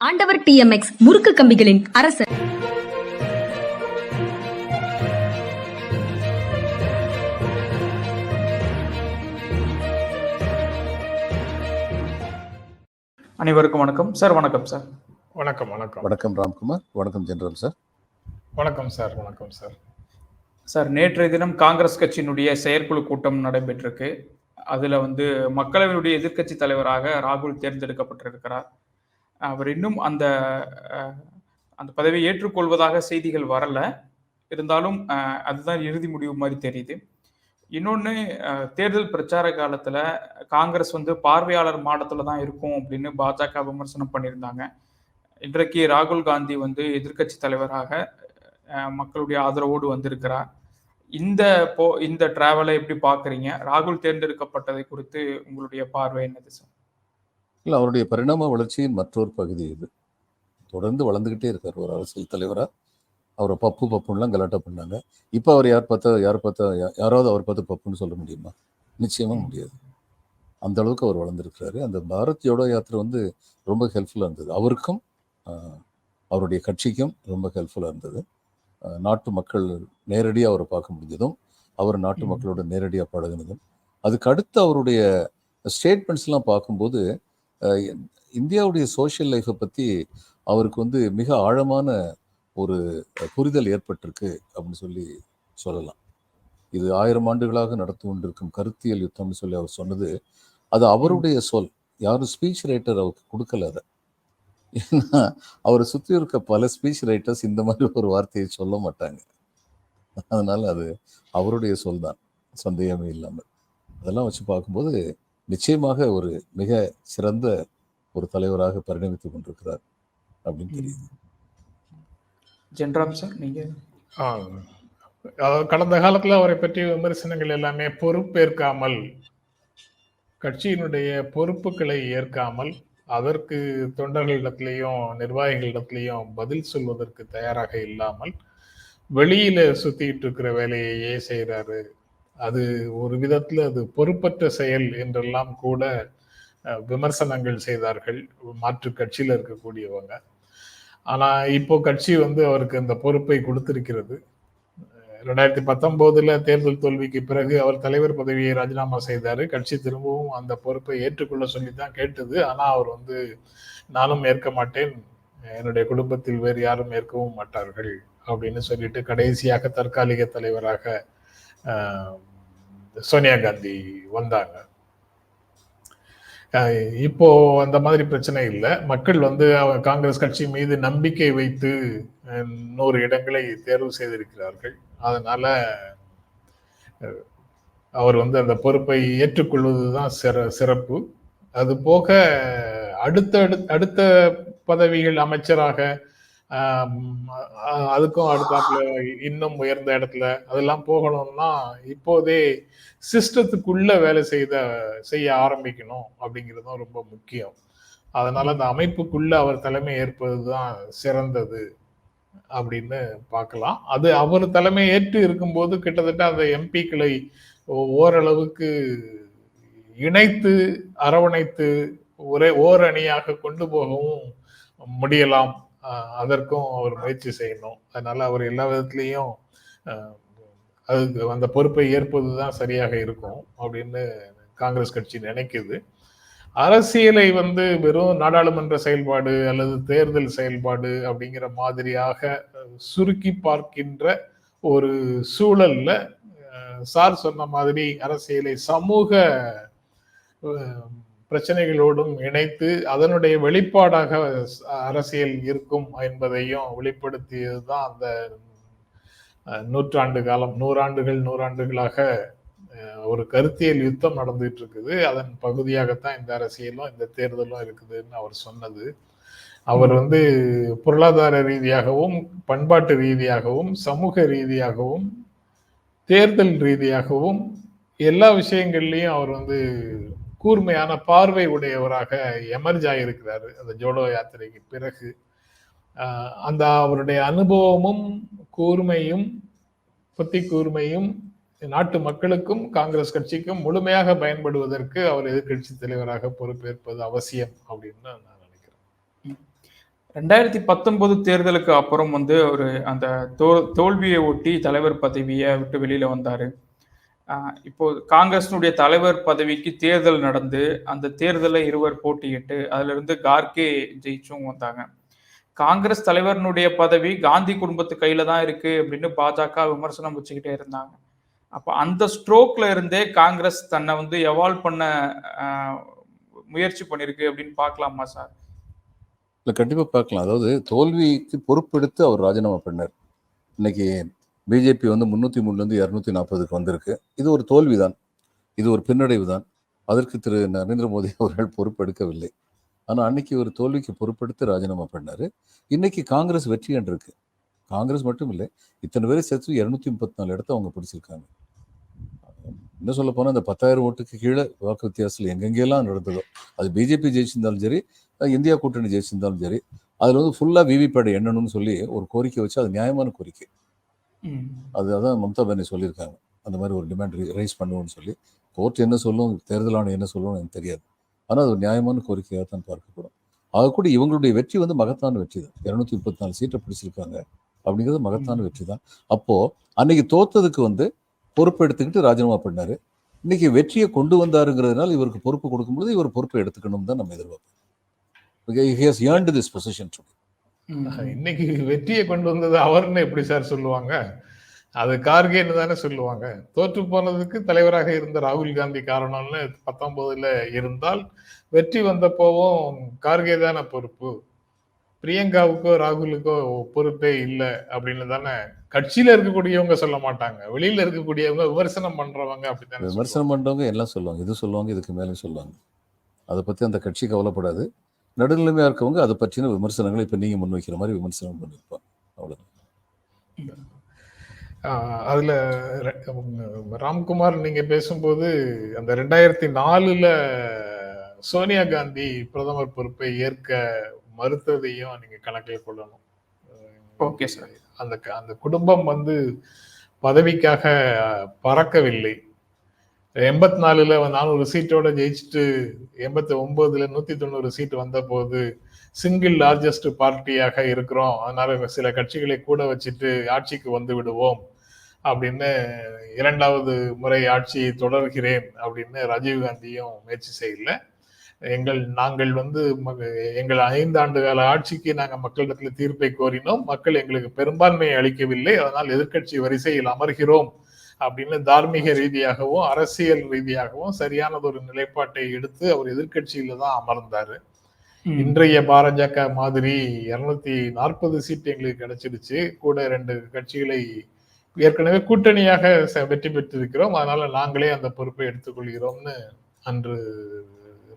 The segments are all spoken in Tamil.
ஆண்டவர் டிஎம்எக்ஸ் முறுக்கு கம்பிகளின் அரசர். அனைவருக்கும் வணக்கம் சார். வணக்கம் சார். வணக்கம். வணக்கம். வணக்கம் ராம்குமார். வணக்கம் ஜெனரல் சார். வணக்கம் சார். வணக்கம் சார். சார், நேற்றைய தினம் காங்கிரஸ் கட்சியினுடைய செயற்குழு கூட்டம் நடைபெற்றிருக்கு. அதுல மக்களவையுடைய எதிர்க்கட்சி தலைவராக ராகுல் தேர்ந்தெடுக்கப்பட்டிருக்கிறார். அவர் இன்னும் அந்த பதவியை ஏற்றுக்கொள்வதாக செய்திகள் வரல. இருந்தாலும் அதுதான் இறுதி முடிவு மாதிரி தெரியுது. இன்னொன்று, தேர்தல் பிரச்சார காலத்தில் காங்கிரஸ் பார்வையாளர் மாடத்தில் தான் இருக்கும் அப்படின்னு பாஜக விமர்சனம் பண்ணியிருந்தாங்க. இன்றைக்கு ராகுல் காந்தி எதிர்க்கட்சி தலைவராக மக்களுடைய ஆதரவோடு வந்திருக்கிறார். இந்த டிராவலை எப்படி பார்க்குறீங்க? ராகுல் தேர்ந்தெடுக்கப்பட்டதை குறித்து உங்களுடைய பார்வை என்னது சார்? இல்லை, அவருடைய பரிணாம வளர்ச்சியின் மற்றொரு பகுதி இது. தொடர்ந்து வளர்ந்துக்கிட்டே இருக்கார் ஒரு அரசியல் தலைவராக. அவரை பப்புலாம் கலாட்டா பண்ணாங்க. இப்போ அவர் யாராவது அவர் பார்த்து பப்புன்னு சொல்ல முடியுமா? நிச்சயமாக முடியாது. அந்த அளவுக்கு அவர் வளர்ந்துருக்கிறாரு. அந்த பாரத் ஜோடோ யாத்திரை ரொம்ப ஹெல்ப்ஃபுல்லாக இருந்தது. அவருக்கும் அவருடைய கட்சிக்கும் ரொம்ப ஹெல்ப்ஃபுல்லாக இருந்தது. நாட்டு மக்கள் நேரடியாக அவரை பார்க்க முடிஞ்சதும், அவர் நாட்டு மக்களோட நேரடியாக பழகினதும், அதுக்கு அடுத்து அவருடைய ஸ்டேட்மெண்ட்ஸ்லாம் பார்க்கும்போது இந்தியாவுடைய சோஷியல் லைஃப்பை பற்றி அவருக்கு மிக ஆழமான ஒரு புரிதல் ஏற்பட்டிருக்கு அப்படின்னு சொல்லலாம். இது 1000 ஆண்டுகளாக நடந்து கொண்டிருக்கும் கருத்தியல் யுத்தம்னு சொல்லி அவர் சொன்னது, அது அவருடைய சொல். யாரும் ஸ்பீச் ரைட்டர் அவருக்கு கொடுக்கல அதை. ஏன்னா அவரை சுற்றி இருக்க பல ஸ்பீச் ரைட்டர்ஸ் இந்த மாதிரி ஒரு வார்த்தையை சொல்ல மாட்டாங்க. அதனால அது அவருடைய சொல் தான், சந்தேகமே இல்லாமல். அதெல்லாம் வச்சு பார்க்கும்போது நிச்சயமாக ஒரு மிக சிறந்த ஒரு தலைவராக பரிணமித்துக் கொண்டிருக்கிறார் அப்படின்னு தெரியுது. ஜென்ராம் சார், நீங்க கடந்த காலத்துல அவரை பற்றிய விமர்சனங்கள் எல்லாமே பொறுப்பேற்காமல், கட்சியினுடைய பொறுப்புகளை ஏற்காமல், அதற்கு தொண்டர்களிடத்திலையும் நிர்வாகிகளிடத்திலையும் பதில் சொல்வதற்கு தயாராக இல்லாமல் வெளியில சுத்திட்டு இருக்கிற வேலையையே செய்யறாரு. அது ஒரு விதத்துல அது பொறுப்பற்ற செயல் என்றெல்லாம் கூட விமர்சனங்கள் செய்தார்கள் மாற்று கட்சியில இருக்கக்கூடியவங்க. ஆனா இப்போ கட்சி அவருக்கு அந்த பொறுப்பை கொடுத்திருக்கிறது. 2019 தேர்தல் தோல்விக்கு பிறகு அவர் தலைவர் பதவியை ராஜினாமா செய்தாரு. கட்சி திரும்பவும் அந்த பொறுப்பை ஏற்றுக்கொள்ள சொல்லித்தான் கேட்டது. ஆனா அவர் நானும் ஏற்க மாட்டேன், என்னுடைய குடும்பத்தில் வேறு யாரும் ஏற்கவும் மாட்டார்கள் அப்படின்னு சொல்லிட்டு கடைசியாக தற்காலிக தலைவராக சோனியா காந்தி வந்தாங்க. இப்போ அந்த மாதிரி பிரச்சனை இல்லை. மக்கள் காங்கிரஸ் கட்சி மீது நம்பிக்கை வைத்து 100 இடங்களை தேர்வு செய்திருக்கிறார்கள். அதனால அவர் அந்த பொறுப்பை ஏற்றுக்கொள்வதுதான் சிறப்பு. அது போக அடுத்த பதவிகள், அமைச்சராக, அதுக்கும் அடுத்தாப்புல இன்னும் உயர்ந்த இடத்துல அதெல்லாம் போகணும்னா இப்போதே சிஸ்டத்துக்குள்ள வேலை செய்ய ஆரம்பிக்கணும் அப்படிங்கிறதும் ரொம்ப முக்கியம். அதனால அந்த அமைப்புக்குள்ள அவர் தலைமை ஏற்பதுதான் சிறந்தது அப்படின்னு பார்க்கலாம். அது அவர் தலைமை ஏற்று இருக்கும்போது கிட்டத்தட்ட அந்த எம்பிக்களை ஓரளவுக்கு இணைத்து அரவணைத்து ஓர் அணியாக கொண்டு போகவும் முடியலாம். அதற்கும் அவர் முயற்சி செய்யணும். அதனால அவர் எல்லா விதத்திலையும் அதுக்கு அந்த பொறுப்பை ஏற்பதுதான் சரியாக இருக்கும் அப்படின்னு காங்கிரஸ் கட்சி நினைக்குது. அரசியலை வெறும் நாடாளுமன்ற செயல்பாடு அல்லது தேர்தல் செயல்பாடு அப்படிங்கிற மாதிரியாக சுருக்கி பார்க்கின்ற ஒரு சூழல்ல சார் சொன்ன மாதிரி அரசியலை சமூக பிரச்சனைகளோடும் இணைத்து அதனுடைய வெளிப்பாடாக அரசியல் இருக்கும் என்பதையும் வெளிப்படுத்தியதுதான் அந்த 100 ஆண்டுகளாக ஒரு கருத்தியல் யுத்தம் நடந்துட்டு இருக்குது. அதன் பகுதியாகத்தான் இந்த அரசியலும் இந்த தேர்தலும் இருக்குதுன்னு அவர் சொன்னது. அவர் பொருளாதார ரீதியாகவும், பண்பாட்டு ரீதியாகவும், சமூக ரீதியாகவும், தேர்தல் ரீதியாகவும் எல்லா விஷயங்கள்லயும் அவர் கூர்மையான பார்வை உடையவராக எமர்ஜ் ஆகியிருக்கிறாரு அந்த ஜோடோ யாத்திரைக்கு பிறகு. அந்த அவருடைய அனுபவமும் கூர்மையும் புத்தி கூர்மையும் நாட்டு மக்களுக்கும் காங்கிரஸ் கட்சிக்கும் முழுமையாக பயன்படுவதற்கு அவர் எதிர்கட்சி தலைவராக பொறுப்பேற்பது அவசியம் அப்படின்னு நான் நினைக்கிறேன். 2019 தேர்தலுக்கு அப்புறம் வந்து ஒரு அந்த தோல்வியை ஒட்டி தலைவர் பதவியை விட்டு வெளியில வந்தாரு. இப்போ காங்கிரஸினுடைய தலைவர் பதவிக்கு தேர்தல் நடந்து, அந்த தேர்தலில் இருவர் போட்டியிட்டு, அதுல இருந்து கார்கே ஜெயிச்சும் வந்தாங்க. காங்கிரஸ் தலைவரினுடைய பதவி காந்தி குடும்பத்து கையில தான் இருக்கு அப்படின்னு பாஜக விமர்சனம் வச்சுக்கிட்டே இருந்தாங்க. அப்ப அந்த ஸ்ட்ரோக்ல இருந்தே காங்கிரஸ் தன்னை வந்து எவால்வ் பண்ண முயற்சி பண்ணிருக்கு அப்படின்னு பார்க்கலாமா சார்? இல்லை, கண்டிப்பாக பார்க்கலாம். அதாவது தோல்விக்கு பொறுப்பெடுத்து அவர் ராஜினாமா பண்ணார். இன்னைக்கு பிஜேபி வந்து 303லேருந்து 240க்கு வந்திருக்கு. இது ஒரு தோல்வி தான், இது ஒரு பின்னடைவு தான். அதற்கு திரு நரேந்திர மோடி அவர்கள் பொறுப்பெடுக்கவில்லை. ஆனால் அன்னைக்கு ஒரு தோல்விக்கு பொறுப்பெடுத்து ராஜினாமா பண்ணார். இன்னைக்கு காங்கிரஸ் வெற்றி கண்டிருக்கு. காங்கிரஸ் மட்டும் இல்லை, இத்தனை பேரை சேர்த்து 234 இடத்த அவங்க பிடிச்சிருக்காங்க. என்ன சொல்ல போனால் இந்த 10,000 ஓட்டுக்கு கீழே வாக்கு வித்தியாசத்தில் எங்கெங்கெல்லாம் நடந்ததோ, அது பிஜேபி ஜெயிச்சிருந்தாலும் சரி, இந்தியா கூட்டணி ஜெயிச்சிருந்தாலும் சரி, அதில் வந்து ஃபுல்லாக விவிபேட் எண்ணணும்னு சொல்லி ஒரு கோரிக்கை வச்சு, அது நியாயமான கோரிக்கை. அதான் மம்தா பானர்ஜி சொல்லியிருக்காங்க, அந்த மாதிரி ஒரு டிமாண்ட் ரைஸ் பண்ணுவோம்னு சொல்லி. கோர்ட் என்ன சொல்லும், தேர்தல் ஆணையம் என்ன சொல்லும் எனக்கு தெரியாது. ஆனால் அது ஒரு நியாயமான கோரிக்கையாக தான் பார்க்கப்படும். ஆக கூட இவங்களுடைய வெற்றி வந்து மகத்தான வெற்றி தான். 234 சீட்டை பிடிச்சிருக்காங்க அப்படிங்கிறது மகத்தான வெற்றி தான். அப்போது அன்னைக்கு தோத்ததுக்கு வந்து பொறுப்பு எடுத்துக்கிட்டு ராஜினாமா பண்ணாரு. இன்னைக்கு வெற்றியை கொண்டு வந்தாருங்கிறதுனால இவருக்கு பொறுப்பு கொடுக்கும்போது இவர் பொறுப்பை எடுத்துக்கணும் தான் நம்ம எதிர்பார்ப்போம். He has earned this position today. இன்னைக்கு வெற்றியை கொண்டு வந்தது அவர்னு எப்படி சார் சொல்லுவாங்க? அது கார்கேன்னு தானே சொல்லுவாங்க. தோற்று போனதுக்கு தலைவராக இருந்த ராகுல் காந்தி காரணம்னு 19ல இருந்தால், வெற்றி வந்தப்போவும் கார்கே தானே பொறுப்பு. பிரியங்காவுக்கோ ராகுலுக்கோ பொறுப்பே இல்லை அப்படின்னு தானே கட்சியில இருக்கக்கூடியவங்க சொல்ல மாட்டாங்க. வெளியில இருக்கக்கூடியவங்க விமர்சனம் பண்றவங்க அப்படித்தானே விமர்சனம் பண்றவங்க எல்லாம் சொல்லுவாங்க, இது சொல்லுவாங்க, இதுக்கு மேலே சொல்லுவாங்க. அதை பத்தி அந்த கட்சி கவலைப்படாது. நடுநிலைமையா இருக்கவங்க அதை பற்றின விமர்சனங்களை இப்ப நீங்க முன்வைக்கிற மாதிரி விமர்சனம் பண்ணிருப்பாங்க. அவ்வளவுதான். அதுல ராம்குமார் நீங்க பேசும்போது அந்த 2004ல சோனியா காந்தி பிரதமர் பொறுப்பை ஏற்க மறுத்ததையும் நீங்க கணக்கில் கொள்ளணும். Okay sir. அந்த குடும்பம் வந்து பதவிக்காக பறக்கவில்லை. 84ல 400 சீட்டோட ஜெயிச்சுட்டு 89ல 190 சீட் வந்த போது சிங்கிள் லார்ஜஸ்ட் பார்ட்டியாக இருக்கிறோம், அதனால சில கட்சிகளை கூட வச்சுட்டு ஆட்சிக்கு வந்து விடுவோம் அப்படின்னு 2வது முறை ஆட்சியை தொடர்கிறேன் அப்படின்னு ராஜீவ்காந்தியும் முயற்சி செய்யல. நாங்கள் வந்து எங்கள் 5 ஆண்டு கால ஆட்சிக்கு நாங்கள் மக்களிடத்துல தீர்ப்பை கோரினோம், மக்கள் எங்களுக்கு பெரும்பான்மையை அளிக்கவில்லை, அதனால் எதிர்கட்சி வரிசையில் அமர்கிறோம் அப்படின்னு தார்மீக ரீதியாகவும் அரசியல் ரீதியாகவும் சரியானதொரு நிலைப்பாட்டை எடுத்து அவர் எதிர்கட்சியில தான் அமர்ந்தாரு. இன்றைய பாஜக மாதிரி 240 சீட் எங்களுக்கு கிடைச்சிருச்சு, கூட 2 கட்சிகளை ஏற்கனவே கூட்டணியாக வெற்றி பெற்றிருக்கிறோம், அதனால நாங்களே அந்த பொறுப்பை எடுத்துக்கொள்கிறோம்னு அன்று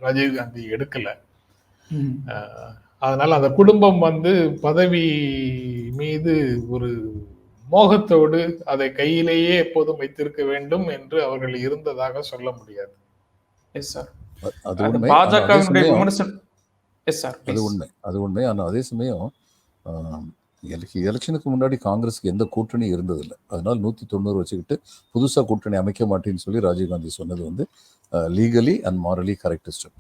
ராஜீவ்காந்தி எடுக்கல. அதனால அந்த குடும்பம் வந்து பதவி மீது ஒரு மோகத்தோடு அதை கையிலேயே எப்போதும் வைத்திருக்க வேண்டும் என்று அவர்கள் இருந்ததாக சொல்ல முடியாது. அது உண்மை. ஆனால் அதே சமயம் எலெக்ஷனுக்கு முன்னாடி காங்கிரஸுக்கு எந்த கூட்டணி இருந்ததில்லை, அதனால 190 வச்சுக்கிட்டு புதுசாக கூட்டணி அமைக்க மாட்டேன்னு சொல்லி ராஜீவ்காந்தி சொன்னது வந்து legally and morally correct step.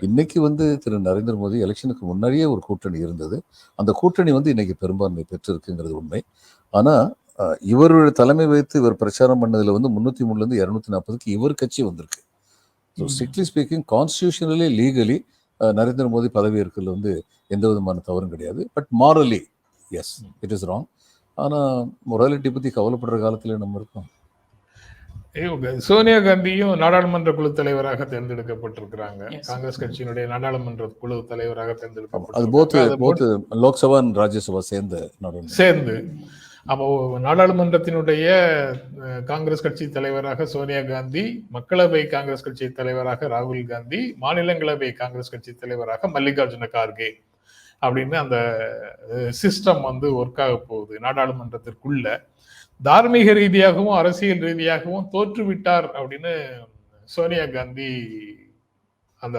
இன்னைக்கு வந்து திரு நரேந்திர மோடி எலெக்ஷனுக்கு முன்னாடியே ஒரு கூட்டணி இருந்தது, அந்த கூட்டணி வந்து இன்னைக்கு பெரும்பான்மை பெற்றிருக்குங்கிறது உண்மை. ஆனால் இவருடைய தலைமை வைத்து இவர் பிரச்சாரம் பண்ணதுல வந்து 303லேருந்து 240க்கு இவர் கட்சி வந்திருக்கு. So strictly speaking constitutionally legally Narendra Modi பதவி இருக்கிறதுல வந்து எந்த விதமான தவறும் கிடையாது. But morally S it is wrong. ஆனால் மொராலிட்டி பற்றி கவலைப்படுற காலத்தில் நம்ம இருக்கோம். சோனியா காந்தியும் நாடாளுமன்ற குழு தலைவராக தேர்ந்தெடுக்கப்பட்டிருக்கிறாங்க. காங்கிரஸ் கட்சியினுடைய நாடாளுமன்ற குழு தலைவராக தேர்ந்தெடுக்கப்பட்டிருக்காங்க. லோக்சபா ராஜ்யசபா சேர்ந்து அப்போ நாடாளுமன்றத்தினுடைய காங்கிரஸ் கட்சி தலைவராக சோனியா காந்தி, மக்களவை காங்கிரஸ் கட்சி தலைவராக ராகுல் காந்தி, மாநிலங்களவை காங்கிரஸ் கட்சி தலைவராக மல்லிகார்ஜுன கார்கே அப்படின்னு அந்த சிஸ்டம் வந்து ஒர்க் ஆக போகுது. நாடாளுமன்றத்திற்குள்ள தார்மீக ரீதியாகவும் அரசியல் ரீதியாகவும் தோற்றுவிட்டார் அப்படின்னு சோனியா காந்தி அந்த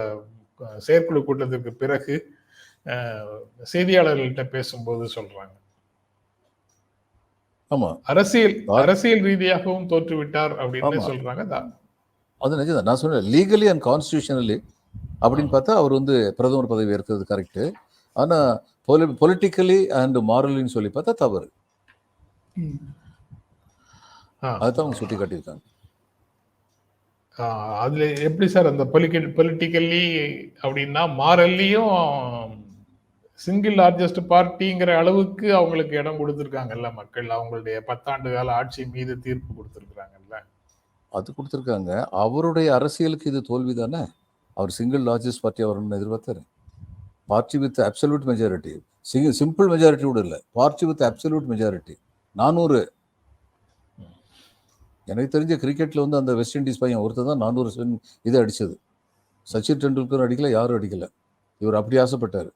செயற்குழு கூட்டத்திற்கு பிறகு செய்தியாளர்கள்ட்ட பேசும்போது சொல்றாங்க. ஆமா, அரசியல் ரீதியாகவும் தோற்றுவிட்டார் அப்படின்னு சொல்றாங்க. அது நிஜம்தான். நான் சொன்னேன் லீகலி அண்ட் கான்ஸ்டியூஷனலி அப்படின்னு பார்த்தா அவர் வந்து பிரதமர் பதவி ஏற்கிறது கரெக்டு. ஆனால் பொலிட்டிக்கலி அண்ட் மாரலின்னு சொல்லி பார்த்தா தவறு. அதுதான் அவங்க சுட்டி காட்டியிருக்காங்க. அதுல எப்படி சார் அந்த பொலிட்டிக்கல்லி அப்படின்னா மாரல்லியும் சிங்கிள் லார்ஜஸ்ட் பார்ட்டிங்கிற அளவுக்கு அவங்களுக்கு இடம் கொடுத்துருக்காங்கல்ல மக்கள், அவங்களுடைய 10 ஆண்டு கால ஆட்சி மீது தீர்ப்பு கொடுத்துருக்காங்கல்ல. அது கொடுத்துருக்காங்க. அவருடைய அரசியலுக்கு இது தோல்வி தானே. அவர் சிங்கிள் லார்ஜஸ்ட் பார்ட்டி வரணும்னு எதிர்பார்த்தாரு. Party with absolute majority, simple majority கூட இல்லை, பார்ட்டி வித் அப்சல்யூட் மெஜாரிட்டி 400. எனக்கு தெரிஞ்ச கிரிக்கெட்ல வந்து அந்த வெஸ்ட் இண்டீஸ் பையன் ஒருத்தர் தான் 400 இதை அடிச்சது. சச்சின் டெண்டுல்கர் அடிக்கல, யாரும் அடிக்கல. இவர் அப்படி ஆசைப்பட்டாரு,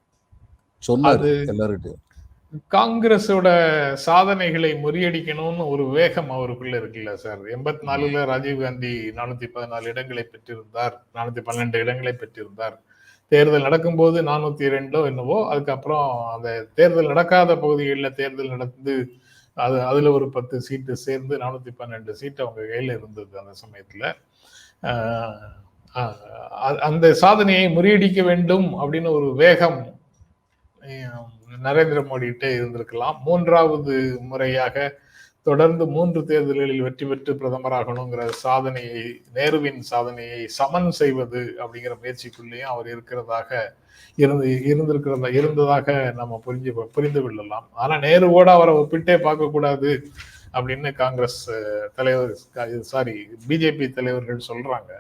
சொன்னாரு எல்லார்கிட்டையும். காங்கிரஸோட சாதனைகளை முறியடிக்கணும்னு ஒரு வேகம் அவருக்குள்ள இருக்குல்ல சார். 84ல ராஜீவ்காந்தி 414 இடங்களை பெற்றிருந்தார், 412 இடங்களை பெற்றிருந்தார். தேர்தல் நடக்கும்போது 402 என்னவோ. அதுக்கப்புறம் அந்த தேர்தல் நடக்காத பகுதிகளில் தேர்தல் நடந்து அதுல ஒரு 10 சீட்டு சேர்ந்து 412 சீட்டு அவங்க கையில இருந்தது அந்த சமயத்துல. அந்த சாதனையை முறியடிக்க வேண்டும் அப்படின்னு ஒரு வேகம் நரேந்திர மோடி கிட்ட இருந்திருக்கலாம். 3வது முறையாக தொடர்ந்து 3 தேர்தல்களில் வெற்றி பெற்று பிரதமராகணுங்கிற சாதனையை, நேருவின் சாதனையை சமன் செய்வது அப்படிங்கிற முயற்சிக்குள்ளேயும் அவர் இருந்ததாக நம்ம புரிந்து கொள்ளலாம். ஆனா நேருவோட அவரை ஒப்பிட்டே பார்க்க கூடாது அப்படின்னு காங்கிரஸ் பிஜேபி தலைவர்கள் சொல்றாங்க.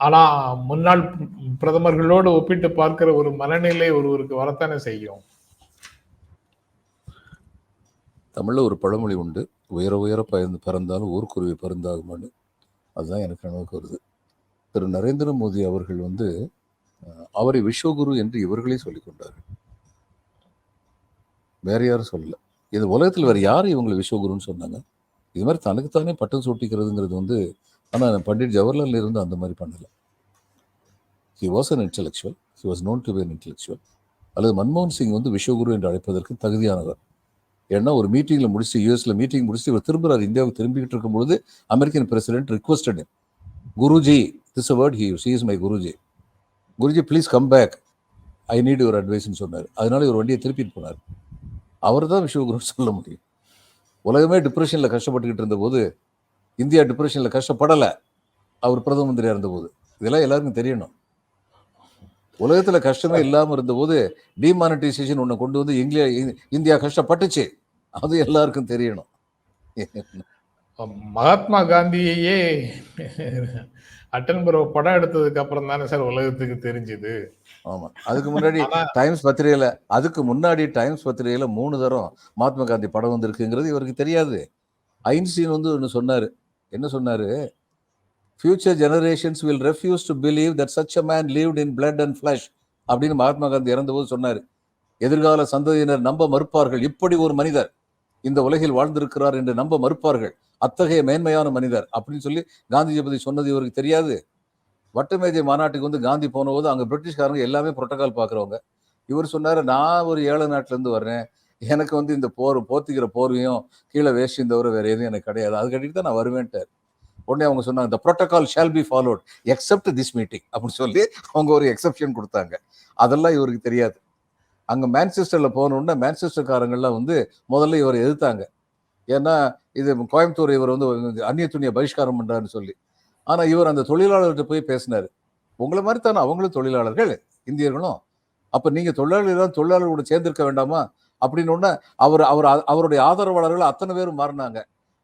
ஆனா முன்னாள் பிரதமர்களோடு ஒப்பிட்டு பார்க்கிற ஒரு மனநிலை ஒருவருக்கு வரத்தானே செய்யும். தமிழ்ல ஒரு பழமொழி உண்டு, உயர உயர பறந்தாலும் ஊர்க்குருவி பறந்தாகுமான்னு. அதுதான் எனக்கு நினைவுக்கு வருது. திரு நரேந்திர மோடி அவர்கள் வந்து அவரை விஸ்வகுரு என்று இவர்களே சொல்லிக் கொண்டார்கள், வேற யாரும் சொல்லல. இது உலகத்தில் வேற யாரும் இவங்களை விஸ்வகுருன்னு சொன்னாங்க? இது மாதிரி தனக்குத்தானே பட்டம் சூட்டிக்கிறதுங்கிறது வந்து, ஆனால் பண்டிட் ஜவஹர்லால் இருந்து அந்த மாதிரி பண்ணல. He was an intellectual, he was known to be an intellectual. அல்லது மன்மோகன் சிங் வந்து விஸ்வகுரு என்று அழைப்பதற்கு தகுதியானவர். ஏன்னா ஒரு மீட்டிங்கில் முடிச்சு, யூஎஸ்ல மீட்டிங் முடிச்சு இவர் திரும்புறாரு, இந்தியாவுக்கு திரும்பிக்கிட்டு இருக்கும்பொழுது American president requested Guruji, this word he use, he is my Guruji, Guruji please come back, I need your அட்வைஸ்ன்னு சொன்னார். அதனால இவர் வண்டியை திருப்பிட்டு போனார். அவர் தான் விஸ்வகுரு சொல்ல முடியும். உலகமே டிப்ரெஷனில் கஷ்டப்பட்டுக்கிட்டு இருந்தபோது இந்தியா டிப்ரெஷனில் கஷ்டப்படலை அவர் பிரதம மந்திரியாக இருந்தபோது. இதெல்லாம் எல்லாருக்கும் தெரியணும். உலகத்தில் கஷ்டமே இல்லாமல் இருந்தபோது டிமானிட்டைசேஷன் ஒன்று கொண்டு வந்து இந்தியா கஷ்டப்பட்டுச்சு, அது எல்லாருக்கும் தெரியணும். மகாத்மா காந்தியையே அட்டன்பரோ படம் எடுத்ததுக்கு அப்புறம் தானே சார் உலகத்துக்கு தெரிஞ்சது. ஆமா, அதுக்கு முன்னாடி டைம்ஸ் பத்திரிகையில, அதுக்கு முன்னாடி டைம்ஸ் பத்திரிகையில 3 தரம் மகாத்மா காந்தி படம் வந்திருக்குங்கிறது இவருக்கு தெரியாது. ஐன்ஸ்டீன் வந்து ஒன்று சொன்னாரு, என்ன சொன்னாரு? Future generations will refuse to believe that such a man lived in blood and flush அப்படின்னு மகாத்மா காந்தி இறந்தபோது சொன்னாரு. எதிர்கால சந்ததியினர் நம்ப மறுப்பார்கள், இப்படி ஒரு மனிதர் இந்த உலகில் வாழ்ந்திருக்கிறார் என்று நம்ப மறுப்பார்கள், அத்தகைய மேன்மையான மனிதர் அப்படின்னு சொல்லி காந்திஜி பத்தி சொன்னது இவருக்கு தெரியாது. வட்டமேஜை மாநாட்டுக்கு வந்து காந்தி போனபோது அங்கே பிரிட்டிஷ்காரங்க எல்லாமே புரோட்டோகால் பார்க்குறவங்க. இவர் சொன்னார், நான் ஒரு ஏழை நாட்டிலேருந்து வர்றேன், எனக்கு வந்து இந்த போத்திக்கிற போர்வையும் கீழே வேஷ்டியும் தவிர வேறு எதுவும் எனக்கு கிடையாது, அது கட்டிட்டு தான் நான் வருவேன்ட்டார். உடனே அவங்க சொன்னாங்க, the protocol shall be followed except this meeting அப்படின்னு சொல்லி அவங்க ஒரு எக்ஸப்ஷன் கொடுத்தாங்க. அதெல்லாம் இவருக்கு தெரியாது. அங்கே மான்செஸ்டரில் போனோடனே மான்செஸ்டர்காரங்கள்லாம் வந்து முதல்ல இவரை எதிர்த்தாங்க. ஏன்னா இது கோயம்புத்தூர் இவர் வந்து அந்நிய துணியை பகிஷ்காரம் பண்ணுறாருன்னு சொல்லி. ஆனால் இவர் அந்த தொழிலாளர்கிட்ட போய் பேசினார், உங்களை மாதிரி தானே அவங்களும் தொழிலாளர்கள், இந்தியர்களும், அப்போ நீங்கள் தொழிலாளர்களோட சேர்ந்திருக்க வேண்டாமா அப்படின்னு ஒன்று அவருடைய ஆதரவாளர்கள் அத்தனை பேரும் மாறினாங்க.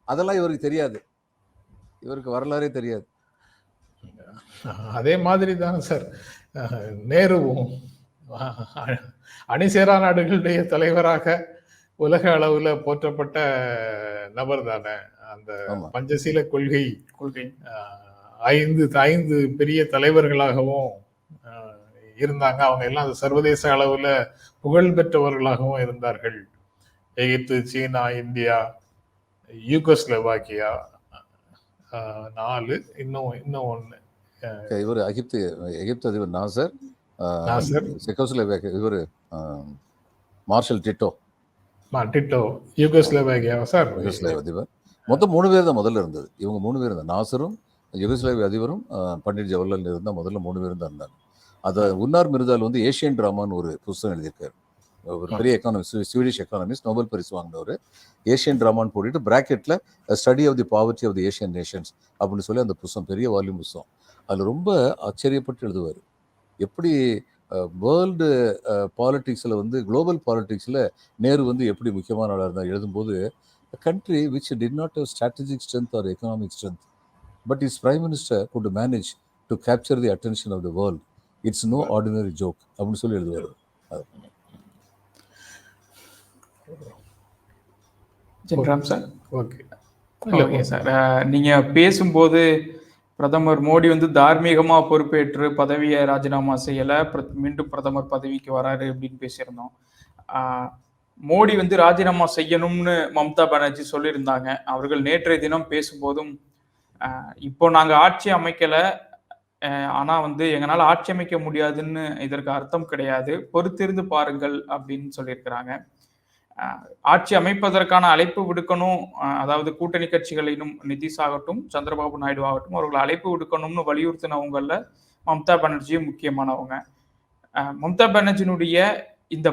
அதெல்லாம் இவருக்கு தெரியாது, இவருக்கு வரலாறே தெரியாது. அதே மாதிரி தானே சார் நேருவும் அணிசேரா நாடுகளுடைய தலைவராக உலக அளவுல போற்றப்பட்ட நபர் தானே. அந்த பஞ்சசீல கொள்கை ஐந்து பெரிய தலைவர்களாகவும் இருந்தாங்க. அவங்க எல்லாம் சர்வதேச அளவுல புகழ் பெற்றவர்களாகவும் இருந்தார்கள். எகிப்து, சீனா, இந்தியா, யூகோஸ்லோவாக்கியா 4, இன்னும் ஒண்ணு. இவர் எகிப்து அதிபர் நாசர், செக்கோஸ்லோவேக்கியா இவர் மார்ஷல் டிட்டோ, யூகோஸ்லோவேக்கியா சார் அதிபர். மொத்தம் 3 பேர் தான் முதல்ல இருந்தது. இவங்க 3 பேர் இருந்தாங்க, நாசரும் யூகோஸ்லாவிய அதிபரும் பண்டிட் ஜவஹர்லால் நேரு தான் முதல்ல 3 பேரும் தான் இருந்தாங்க. அதை உன்னார் மிர்சால் வந்து ஏஷியன் டிராமான்னு ஒரு புத்தகம் எழுதியிருக்காரு. ஒரு பெரிய எக்கானமிஸ்ட், ஸ்வீடிஷ் எக்கானமிஸ்ட், நோபல் பரிசு வாங்கினவர். ஏஷியன் ட்ராமான்னு போட்டுட்டு பிராக்கெட்டில் study of the poverty of the Asian nations அப்படின்னு சொல்லி அந்த புத்தகம், பெரிய வால்யூம் புத்தகம். அதில் ரொம்ப ஆச்சரியப்பட்டு எழுதுவார். எப்படி வேர்ல்டு பாலிட்டிக்ஸில் வந்து குளோபல் பாலிட்டிக்ஸில் நேரு வந்து எப்படி முக்கியமான ஆளாக இருந்தால் எழுதும்போது, a country which did not have strategic strength or economic strength, but its prime minister could manage to capture the attention of the world. It's no ordinary joke அப்படின்னு சொல்லி எழுதுவார். Jenram sir. Okay okay sir, நீங்கள் பேசும்போது பிரதமர் மோடி வந்து தார்மீகமாக பொறுப்பேற்று பதவியை ராஜினாமா செய்யலை, மீண்டும் பிரதமர் பதவிக்கு வராரு அப்படின்னு பேசியிருந்தோம். மோடி வந்து ராஜினாமா செய்யணும்னு மம்தா பானர்ஜி சொல்லியிருந்தாங்க. அவர்கள் நேற்றைய தினம் பேசும்போதும் இப்போ நாங்கள் ஆட்சி அமைக்கலை, ஆனால் வந்து எங்களால் ஆட்சி அமைக்க முடியாதுன்னு இதற்கு அர்த்தம் கிடையாது, பொறுத்திருந்து பாருங்கள் அப்படின்னு சொல்லியிருக்கிறாங்க. ஆட்சி அமைப்பதற்கான அழைப்பு விடுக்கணும், அதாவது கூட்டணி கட்சிகளிலும் நிதிஷ் ஆகட்டும் சந்திரபாபு நாயுடு ஆகட்டும் அவர்கள் அழைப்பு விடுக்கணும்னு வலியுறுத்தினவங்கள மம்தா பானர்ஜியும் முக்கியமானவங்க. மம்தா பானர்ஜியினுடைய இந்த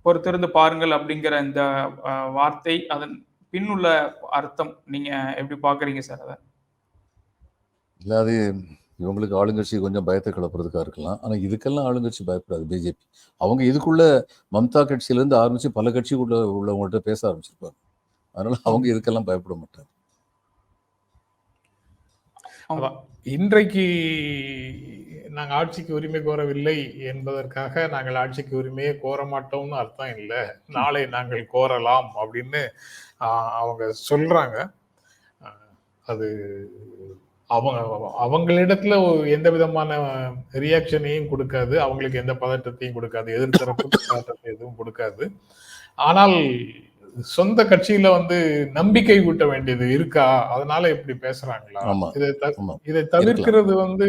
பொறுத்திருந்து பாருங்கள் அப்படிங்கிற இந்த வார்த்தை, அதன் பின்னுள்ள அர்த்தம் நீங்க எப்படி பாக்குறீங்க சார்? அதை இல்லை, அது இவங்களுக்கு ஆளுங்கட்சி கொஞ்சம் பயத்தை கிளப்புறதுக்காக இருக்கலாம். ஆனால் இதுக்கெல்லாம் ஆளுங்கட்சி பயப்படாது. பிஜேபி அவங்க இதுக்குள்ள மம்தா கட்சியிலேருந்து ஆரம்பித்து பல கட்சிக்குள்ள உள்ளவங்கள்ட்ட பேச ஆரம்பிச்சிருப்பாங்க. அதனால அவங்க இதுக்கெல்லாம் பயப்பட மாட்டாங்க. இன்றைக்கு நாங்கள் ஆட்சிக்கு உரிமை கோரவில்லை என்பதற்காக நாங்கள் ஆட்சிக்கு உரிமையே கோர மாட்டோம்னு அர்த்தம் இல்லை. நாளை நாங்கள் கோரலாம் அப்படின்னு அவங்க சொல்றாங்க. அது அவங்களிடத்துல எந்த விதமான ரியாக்ஷனையும் கொடுக்காது, அவங்களுக்கு எந்த பதட்டத்தையும் கொடுக்காது, எதிர்த்தரப்பு பதட்டத்தை எதுவும் கொடுக்காது. ஆனால் சொந்த கட்சியில வந்து நம்பிக்கை ஊட்ட வேண்டியது இருக்கா, அதனால இப்படி பேசுறாங்களா? இதை தவிர்க்கிறது வந்து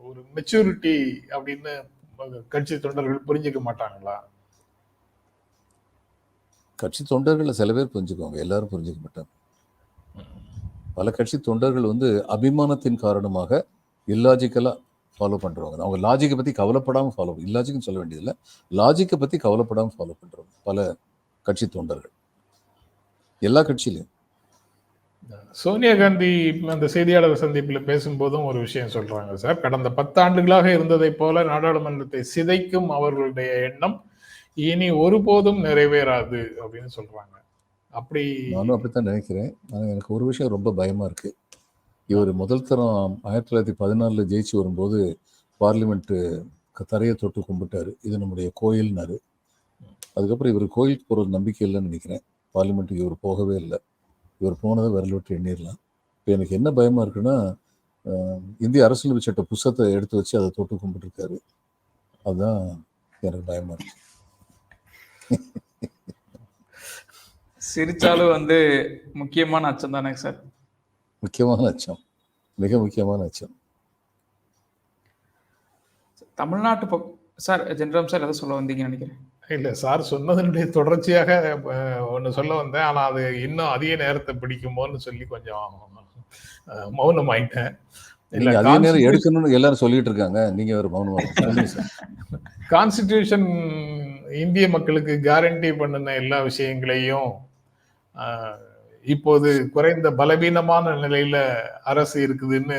ஒரு மெச்சூரிட்டி அப்படின்னு கட்சி தொண்டர்கள் புரிஞ்சுக்க மாட்டாங்களா? கட்சி தொண்டர்கள் சில பேர் புரிஞ்சுக்குவாங்க, எல்லாரும் புரிஞ்சுக்க மாட்டாங்க. பல கட்சி தொண்டர்கள் வந்து அபிமானத்தின் காரணமாக இல்லாஜிக்கலா ஃபாலோ பண்றவங்க. அவங்க லாஜிக்கை பத்தி கவலைப்படாமல் ஃபாலோ, இல்லாஜிக்னு சொல்ல வேண்டியதில்லை, லாஜிக்கை பத்தி கவலைப்படாமல் ஃபாலோ பண்றவங்க பல கட்சி தொண்டர்கள், எல்லா கட்சியிலையும். சோனியா காந்தி அந்த செய்தியாளர் சந்திப்பில் பேசும்போதும் ஒரு விஷயம் சொல்றாங்க சார். கடந்த 10 ஆண்டுகளாக இருந்ததை போல நாடாளுமன்றத்தை சிதைக்கும் அவர்களுடைய எண்ணம் இனி ஒருபோதும் நிறைவேறாது அப்படின்னு சொல்றாங்க. அப்படி நானும் அப்படித்தான் நினைக்கிறேன். ஆனால் எனக்கு ஒரு விஷயம் ரொம்ப பயமா இருக்கு. இவர் முதல் தரம் 1914 ஜெயிச்சு வரும்போது பார்லிமெண்ட் தரையை தொட்டு கும்பிட்டாரு, இது நம்முடைய கோயில்னாரு. அதுக்கப்புறம் இவர் கோயிலுக்கு போகிறது நம்பிக்கை இல்லைன்னு நினைக்கிறேன். பார்லிமெண்ட்டுக்கு இவர் போகவே இல்லை. இவர் போனதை விரல் விட்டு எண்ணிடலாம். இப்போ எனக்கு என்ன பயமா இருக்குன்னா, இந்திய அரசியலமைப்பு சட்ட புத்தகத்தை எடுத்து வச்சு அதை தொட்டு கும்பிட்டுருக்காரு. அதுதான் எனக்கு பயமா இருக்கு. சிரிச்சாலும் வந்து முக்கியமான அச்சம் தானே சார்? முக்கியமான அச்சம், மிக முக்கியமான அச்சம். தமிழ்நாட்டு சார் ஜென்ராம் சார் எதை சொல்ல வந்தீங்கன்னு நினைக்கிறேன். இல்லை சார், சொன்னதனுடைய தொடர்ச்சியாக ஒன்று சொல்ல வந்தேன். ஆனால் அது இன்னும் அதிக நேரத்தை பிடிக்குமோன்னு சொல்லி கொஞ்சம் மௌனம் ஆயிட்டேன். அதே நேரம் எடுக்கணும்னு எல்லாரும் சொல்லிட்டு இருக்காங்க, நீங்க ஒரு மௌனமா? கான்ஸ்டிடியூஷன் இந்திய மக்களுக்கு கேரண்டி பண்ணின எல்லா விஷயங்களையும் இப்போது குறைந்த பலவீனமான நிலையில அரசு இருக்குதுன்னு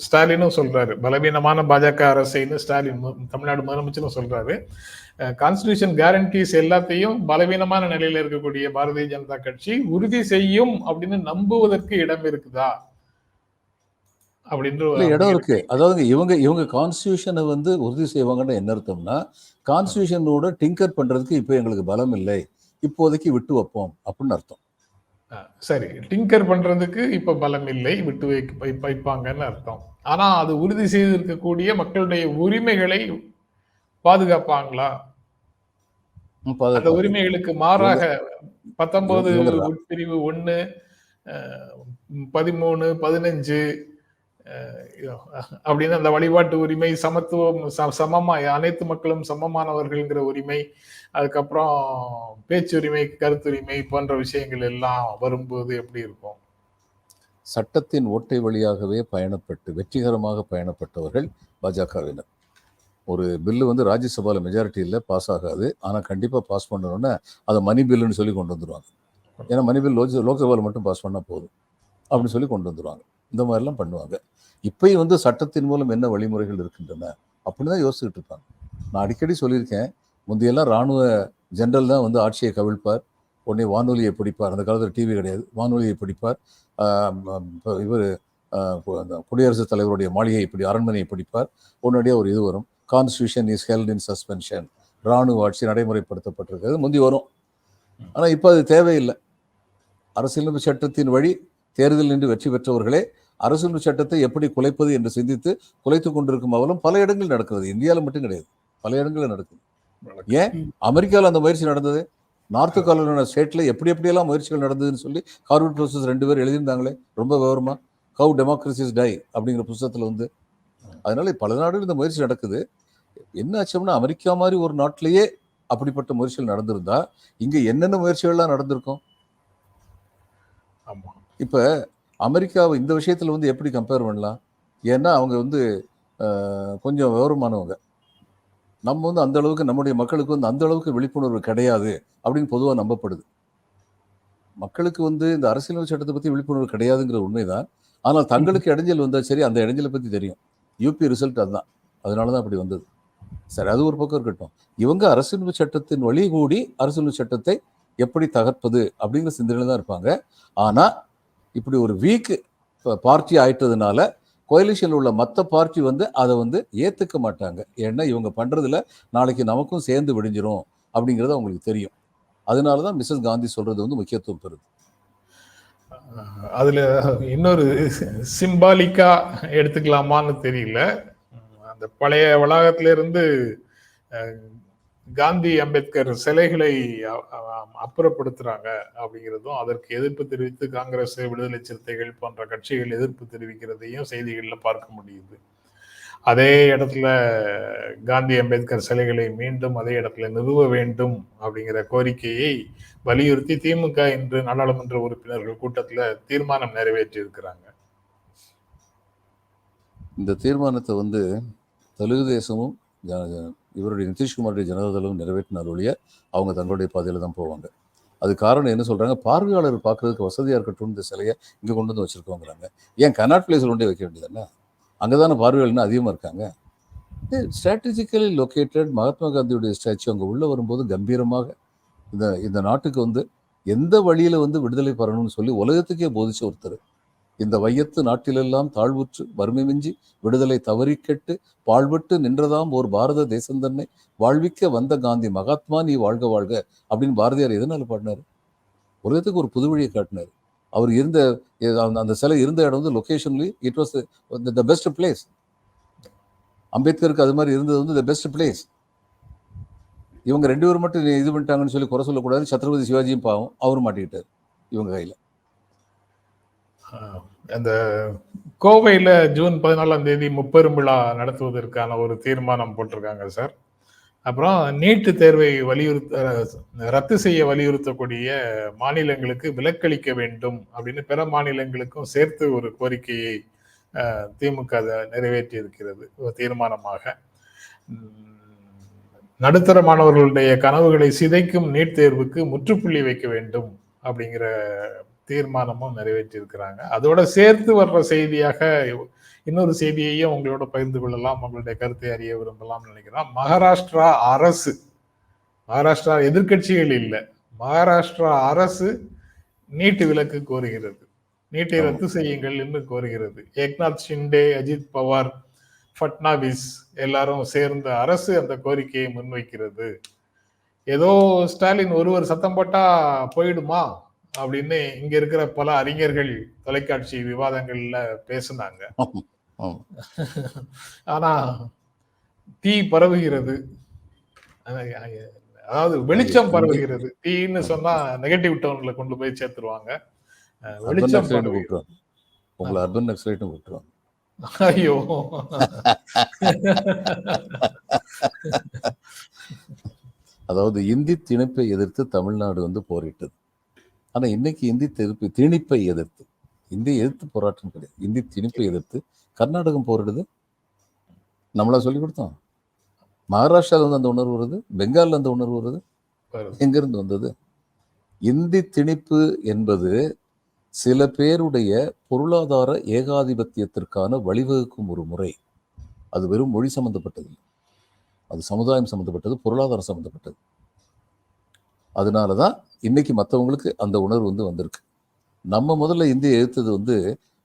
ஸ்டாலினும் சொல்றாரு. பலவீனமான பாஜக அரசுன்னு ஸ்டாலின் தமிழ்நாடு முதலமைச்சரும் சொல்றாரு. கான்ஸ்டிடியூஷன் கேரண்டிஸ் எல்லாத்தையும் பலவீனமான நிலையில இருக்கக்கூடிய பாரதிய ஜனதா கட்சி உறுதி செய்யும் அப்படின்னு நம்புவதற்கு இடம் இருக்குதா அப்படின்ற இடம் இருக்கு. அதாவது இவங்க கான்ஸ்டிடியூஷனை வந்து உறுதி செய்வாங்கன்னு என்ன அர்த்தம்னா, கான்ஸ்டிடியூஷனோட டிங்கர் பண்றதுக்கு இப்ப எங்களுக்கு பலம் இல்லை, இப்போதைக்கு விட்டு வைப்போம் அப்படின்னு அர்த்தம். சரி, டிங்கர் பண்றதுக்கு இப்ப பலம் இல்லை, விட்டு வைப்பாங்கன்னு அர்த்தம். ஆனா அது உறுதி செய்திருக்கக்கூடிய மக்களுடைய உரிமைகளை பாதுகாப்பாங்களா? அந்த உரிமைகளுக்கு மாறாக 19 உட்பிரிவு 1, 13, 15 அப்படின்னு அந்த வழிபாட்டு உரிமை, சமத்துவம், சமமா அனைத்து மக்களும் சமமானவர்கள்ங்கிற உரிமை, அதுக்கப்புறம் பேச்சுரிமை, கருத்துரிமை போன்ற விஷயங்கள் எல்லாம் வரும்போது எப்படி இருக்கும்? சட்டத்தின் ஓட்டை வழியாகவே வெற்றிகரமாக பயணப்பட்டவர்கள் பாஜகவினர். ஒரு பில்லு வந்து ராஜ்யசபாவில் மெஜாரிட்டி இல்லை, பாஸ் ஆகாது. ஆனால் கண்டிப்பாக பாஸ் பண்ணணும்னா அதை மணி பில்லுன்னு சொல்லி கொண்டு வந்துடுவாங்க. ஏன்னா மணி பில் லோக்சபாவில் மட்டும் பாஸ் பண்ணால் போதும் அப்படின்னு சொல்லி கொண்டு வந்துடுவாங்க. இந்த மாதிரிலாம் பண்ணுவாங்க. இப்பயும் வந்து சட்டத்தின் மூலம் என்ன வழிமுறைகள் இருக்கின்றன அப்படின்னு தான் யோசிச்சுட்டு இருப்பாங்க. நான் அடிக்கடி சொல்லியிருக்கேன், முந்தையெல்லாம் இராணுவ ஜெனரல் தான் வந்து ஆட்சியை கவிழ்ப்பார், உடனே வானொலியை பிடிப்பார். அந்த காலத்தில் டிவி கிடையாது, வானொலியை பிடிப்பார். இவர் குடியரசுத் தலைவருடைய மாளிகையை அரண்மனையை பிடிப்பார். உடனடியாக ஒரு இது வரும், constitution is held in suspension, இராணுவ ஆட்சி நடைமுறைப்படுத்தப்பட்டிருக்கிறது முந்தி வரும். ஆனால் இப்போ அது தேவையில்லை. அரசியலமைப்பு சட்டத்தின் வழி தேர்தல் நின்று வெற்றி பெற்றவர்களே அரசியலமைப்பு சட்டத்தை எப்படி குலைப்பது என்று சிந்தித்து குலைத்துக் கொண்டிருக்கும் அவலம் பல இடங்களில் நடக்கிறது. இந்தியாவில் மட்டும் கிடையாது, பல இடங்களில் நடக்குது. ஏன் அமெரிக்காவில் அந்த முயற்சி நடந்தது? நார்த் கரோலினா ஸ்டேட்ல எப்படியெல்லாம் முயற்சிகள் நடந்ததுன்னு சொல்லி ஹார்வர்ட் ப்ரொஃபசர் 2 பேர் எழுதியிருந்தாங்களே ரொம்ப விவரமா, ஹவ் டெமோக்ரஸிஸ் டை அப்படிங்கிற புத்தகத்தில் வந்து. அதனால பல நாடுகள் இந்த முயற்சி நடக்குது. என்ன ஆச்சோம்னா அமெரிக்கா மாதிரி ஒரு நாட்டிலேயே அப்படிப்பட்ட முயற்சிகள் நடந்திருந்தா இங்க என்னென்ன முயற்சிகள்லாம் நடந்திருக்கும்? இப்ப அமெரிக்காவை இந்த விஷயத்துல வந்து எப்படி கம்பேர் பண்ணலாம்? ஏன்னா அவங்க வந்து கொஞ்சம் விவரமானவங்க. நம்ம வந்து அந்த அளவுக்கு நம்முடைய மக்களுக்கு வந்து அந்த அளவுக்கு விழிப்புணர்வு கிடையாது அப்படின்னு பொதுவாக நம்பப்படுது. மக்களுக்கு வந்து இந்த அரசியலமைப்பு சட்டத்தை பற்றி விழிப்புணர்வு கிடையாதுங்கிற உண்மைதான். ஆனால் தங்களுக்கு இடைஞ்சல் வந்தால் சரி, அந்த இடைஞ்சலை பற்றி தெரியும். யூபி ரிசல்ட் அதுதான், அதனால தான் அப்படி வந்தது. சரி, அது ஒரு பக்கம் இருக்கட்டும். இவங்க அரசியலமைப்பு சட்டத்தின் வழி கூடி அரசியலமைப்பு சட்டத்தை எப்படி தகர்ப்பது அப்படிங்கிற சிந்தனையில் தான் இருப்பாங்க. ஆனால் இப்படி ஒரு வீக் பார்ட்டி ஆயிட்டதுனால கோயலிஷனில் உள்ள மற்ற பார்ட்டி வந்து அதை வந்து ஏற்றுக்க மாட்டாங்க. ஏன்னா இவங்க பண்ணுறதுல நாளைக்கு நமக்கும் சேர்ந்து விடிஞ்சிரும் அப்படிங்கிறது அவங்களுக்கு தெரியும். அதனால தான் மிஸ்ஸஸ் காந்தி சொல்றது வந்து முக்கியத்துவம் பெறுது. அதுல இன்னொரு சிம்பாலிக்கா எடுத்துக்கலாமான்னு தெரியல. அந்த பழைய வளாகத்திலிருந்து காந்தி அம்பேத்கர் சிலைகளை அப்புறப்படுத்துறாங்க அப்படிங்கிறதும், அதற்கு எதிர்ப்பு தெரிவித்து காங்கிரஸ், விடுதலை சிறுத்தைகள் போன்ற கட்சிகள் எதிர்ப்பு தெரிவிக்கிறதையும் செய்திகள்ல பார்க்க முடியுது. அதே இடத்துல காந்தி அம்பேத்கர் சிலைகளை மீண்டும் அதே இடத்துல நிறுவ வேண்டும் அப்படிங்கிற கோரிக்கையை வலியுறுத்தி திமுக இன்று நாடாளுமன்ற உறுப்பினர்கள் கூட்டத்துல தீர்மானம் நிறைவேற்றி இருக்கிறாங்க. இந்த தீர்மானத்தை வந்து தெலுங்கு தேசமும் இவருடைய நிதிஷ்குமாருடைய ஜனதாதளம் நிறைவேற்றினார் ஒழிய அவங்க தங்களுடைய பாதையில தான் போவாங்க. அது காரணம் என்ன சொல்றாங்க, பார்வையாளர் பார்க்கறதுக்கு வசதியா இருக்கட்டும் இந்த சிலையை இங்க கொண்டு வந்து வச்சிருக்கோங்கிறாங்க. ஏன் கனாட் பிளேஸில் கொண்டே வைக்க வேண்டியதுன்னா? அங்கதானே பார்வையாளர்னா அதிகமா இருக்காங்க. ஸ்ட்ராட்டஜிக்கலி லொக்கேட்டட் மகாத்மா காந்தியுடைய ஸ்டாச்சு அங்கே உள்ள வரும்போது கம்பீரமாக இந்த நாட்டுக்கு வந்து எந்த வழியில வந்து விடுதலை பெறணும்னு சொல்லி உலகத்துக்கே போதிச்ச ஒருத்தர். இந்த வையத்து நாட்டிலெல்லாம் தாழ்வுற்று வறுமை மிஞ்சி விடுதலை தவறிக்கெட்டு பாழ்பட்டு நின்றதாம் ஓர் பாரத தேசம் தன்னை வாழ்விக்க வந்த காந்தி மகாத்மா நீ வாழ்க வாழ்க அப்படின்னு பாரதியார் எதனால பாடினாரு? உலகத்துக்கு ஒரு புது வழியை காட்டினார். அவர் இருந்த அந்த சிலை இருந்த இடம் வந்து locationally it was the best place. அம்பேத்கருக்கு அது மாதிரி இருந்தது வந்து த பெஸ்ட் பிளேஸ். இவங்க 2 பேரும் மட்டும் இது பண்ணிட்டாங்கன்னு சொல்லி குறை சொல்லக்கூடாது. சத்ரபதி சிவாஜியும் பாவம், அவரும் மாட்டிக்கிட்டார் இவங்க கையில. அந்த கோவையில ஜூன் 14ஆம் தேதி முப்பெரும் விழா நடத்துவதற்கான ஒரு தீர்மானம் போட்டிருக்காங்க சார். அப்புறம் நீட்டு தேர்வை ரத்து செய்ய வலியுறுத்தக்கூடிய மாநிலங்களுக்கு விலக்களிக்க வேண்டும் அப்படின்னு பிற மாநிலங்களுக்கும் சேர்த்து ஒரு கோரிக்கையை திமுக நிறைவேற்றி இருக்கிறது தீர்மானமாக. நடுத்தர மாணவர்களுடைய கனவுகளை சிதைக்கும் நீட் தேர்வுக்கு முற்றுப்புள்ளி வைக்க வேண்டும் அப்படிங்கிற தீர்மானமும் நிறைவேற்றி இருக்கிறாங்க. அதோட சேர்த்து வர்ற செய்தியாக இன்னொரு செய்தியையும் உங்களோட பகிர்ந்து கொள்ளலாம், உங்களுடைய கருத்தை அறிய விரும்பலாம் நினைக்கிறேன். மகாராஷ்டிரா அரசு, மகாராஷ்டிரா எதிர்கட்சிகள் இல்லை, மகாராஷ்டிரா அரசு நீட்டு விலக்கு கோருகிறது, நீட்டை ரத்து செய்யுங்கள் என்று கோருகிறது. ஏக்நாத் ஷிண்டே, அஜித் பவார், ஃபட்னாவிஸ் எல்லாரும் சேர்ந்த அரசு அந்த கோரிக்கையை முன்வைக்கிறது. ஏதோ ஸ்டாலின் ஒருவர் சத்தம் போட்டா போயிடுமா அப்படின்னு இங்க இருக்கிற பல அறிஞர்கள் தொலைக்காட்சி விவாதங்கள்ல பேசினாங்க. ஆனா தீ பரவுகிறது, அதாவது வெளிச்சம் பரவுகிறது. தீன்னு சொன்னா நெகட்டிவ் டோன்ல கொண்டு போய் சேர்த்துருவாங்க. வெளிச்சம் உங்களை அர்பன் நக்சலைட்னு கூப்பிட்டுருவாங்க. ஐயோ, அதாவது இந்தி திணிப்பை எதிர்த்து தமிழ்நாடு வந்து போரிட்டது. ஆனா இன்னைக்கு இந்தி திணிப்பை எதிர்த்து, இந்தியை எதிர்த்து போராட்டம் கிடையாது, இந்தி திணிப்பை எதிர்த்து கர்நாடகம் போரிடுது. நம்மளா சொல்லி கொடுத்தோம்? மகாராஷ்டிரால வந்து அந்த உணர்வு வருது, பெங்கால்ல அந்த உணர்வு வருது. வருது. எங்கிருந்து வந்தது? இந்தி திணிப்பு என்பது சில பேருடைய பொருளாதார ஏகாதிபத்தியத்திற்கான வழிவகுக்கும் ஒரு முறை. அது வெறும் மொழி சம்பந்தப்பட்டது இல்லை. அது சமுதாயம் சம்பந்தப்பட்டது, பொருளாதாரம் சம்பந்தப்பட்டது. அதனாலதான் இன்னைக்கு மற்றவங்களுக்கு அந்த உணர்வு வந்து வந்திருக்கு. நம்ம முதல்ல இந்தியை எதிர்த்தது வந்து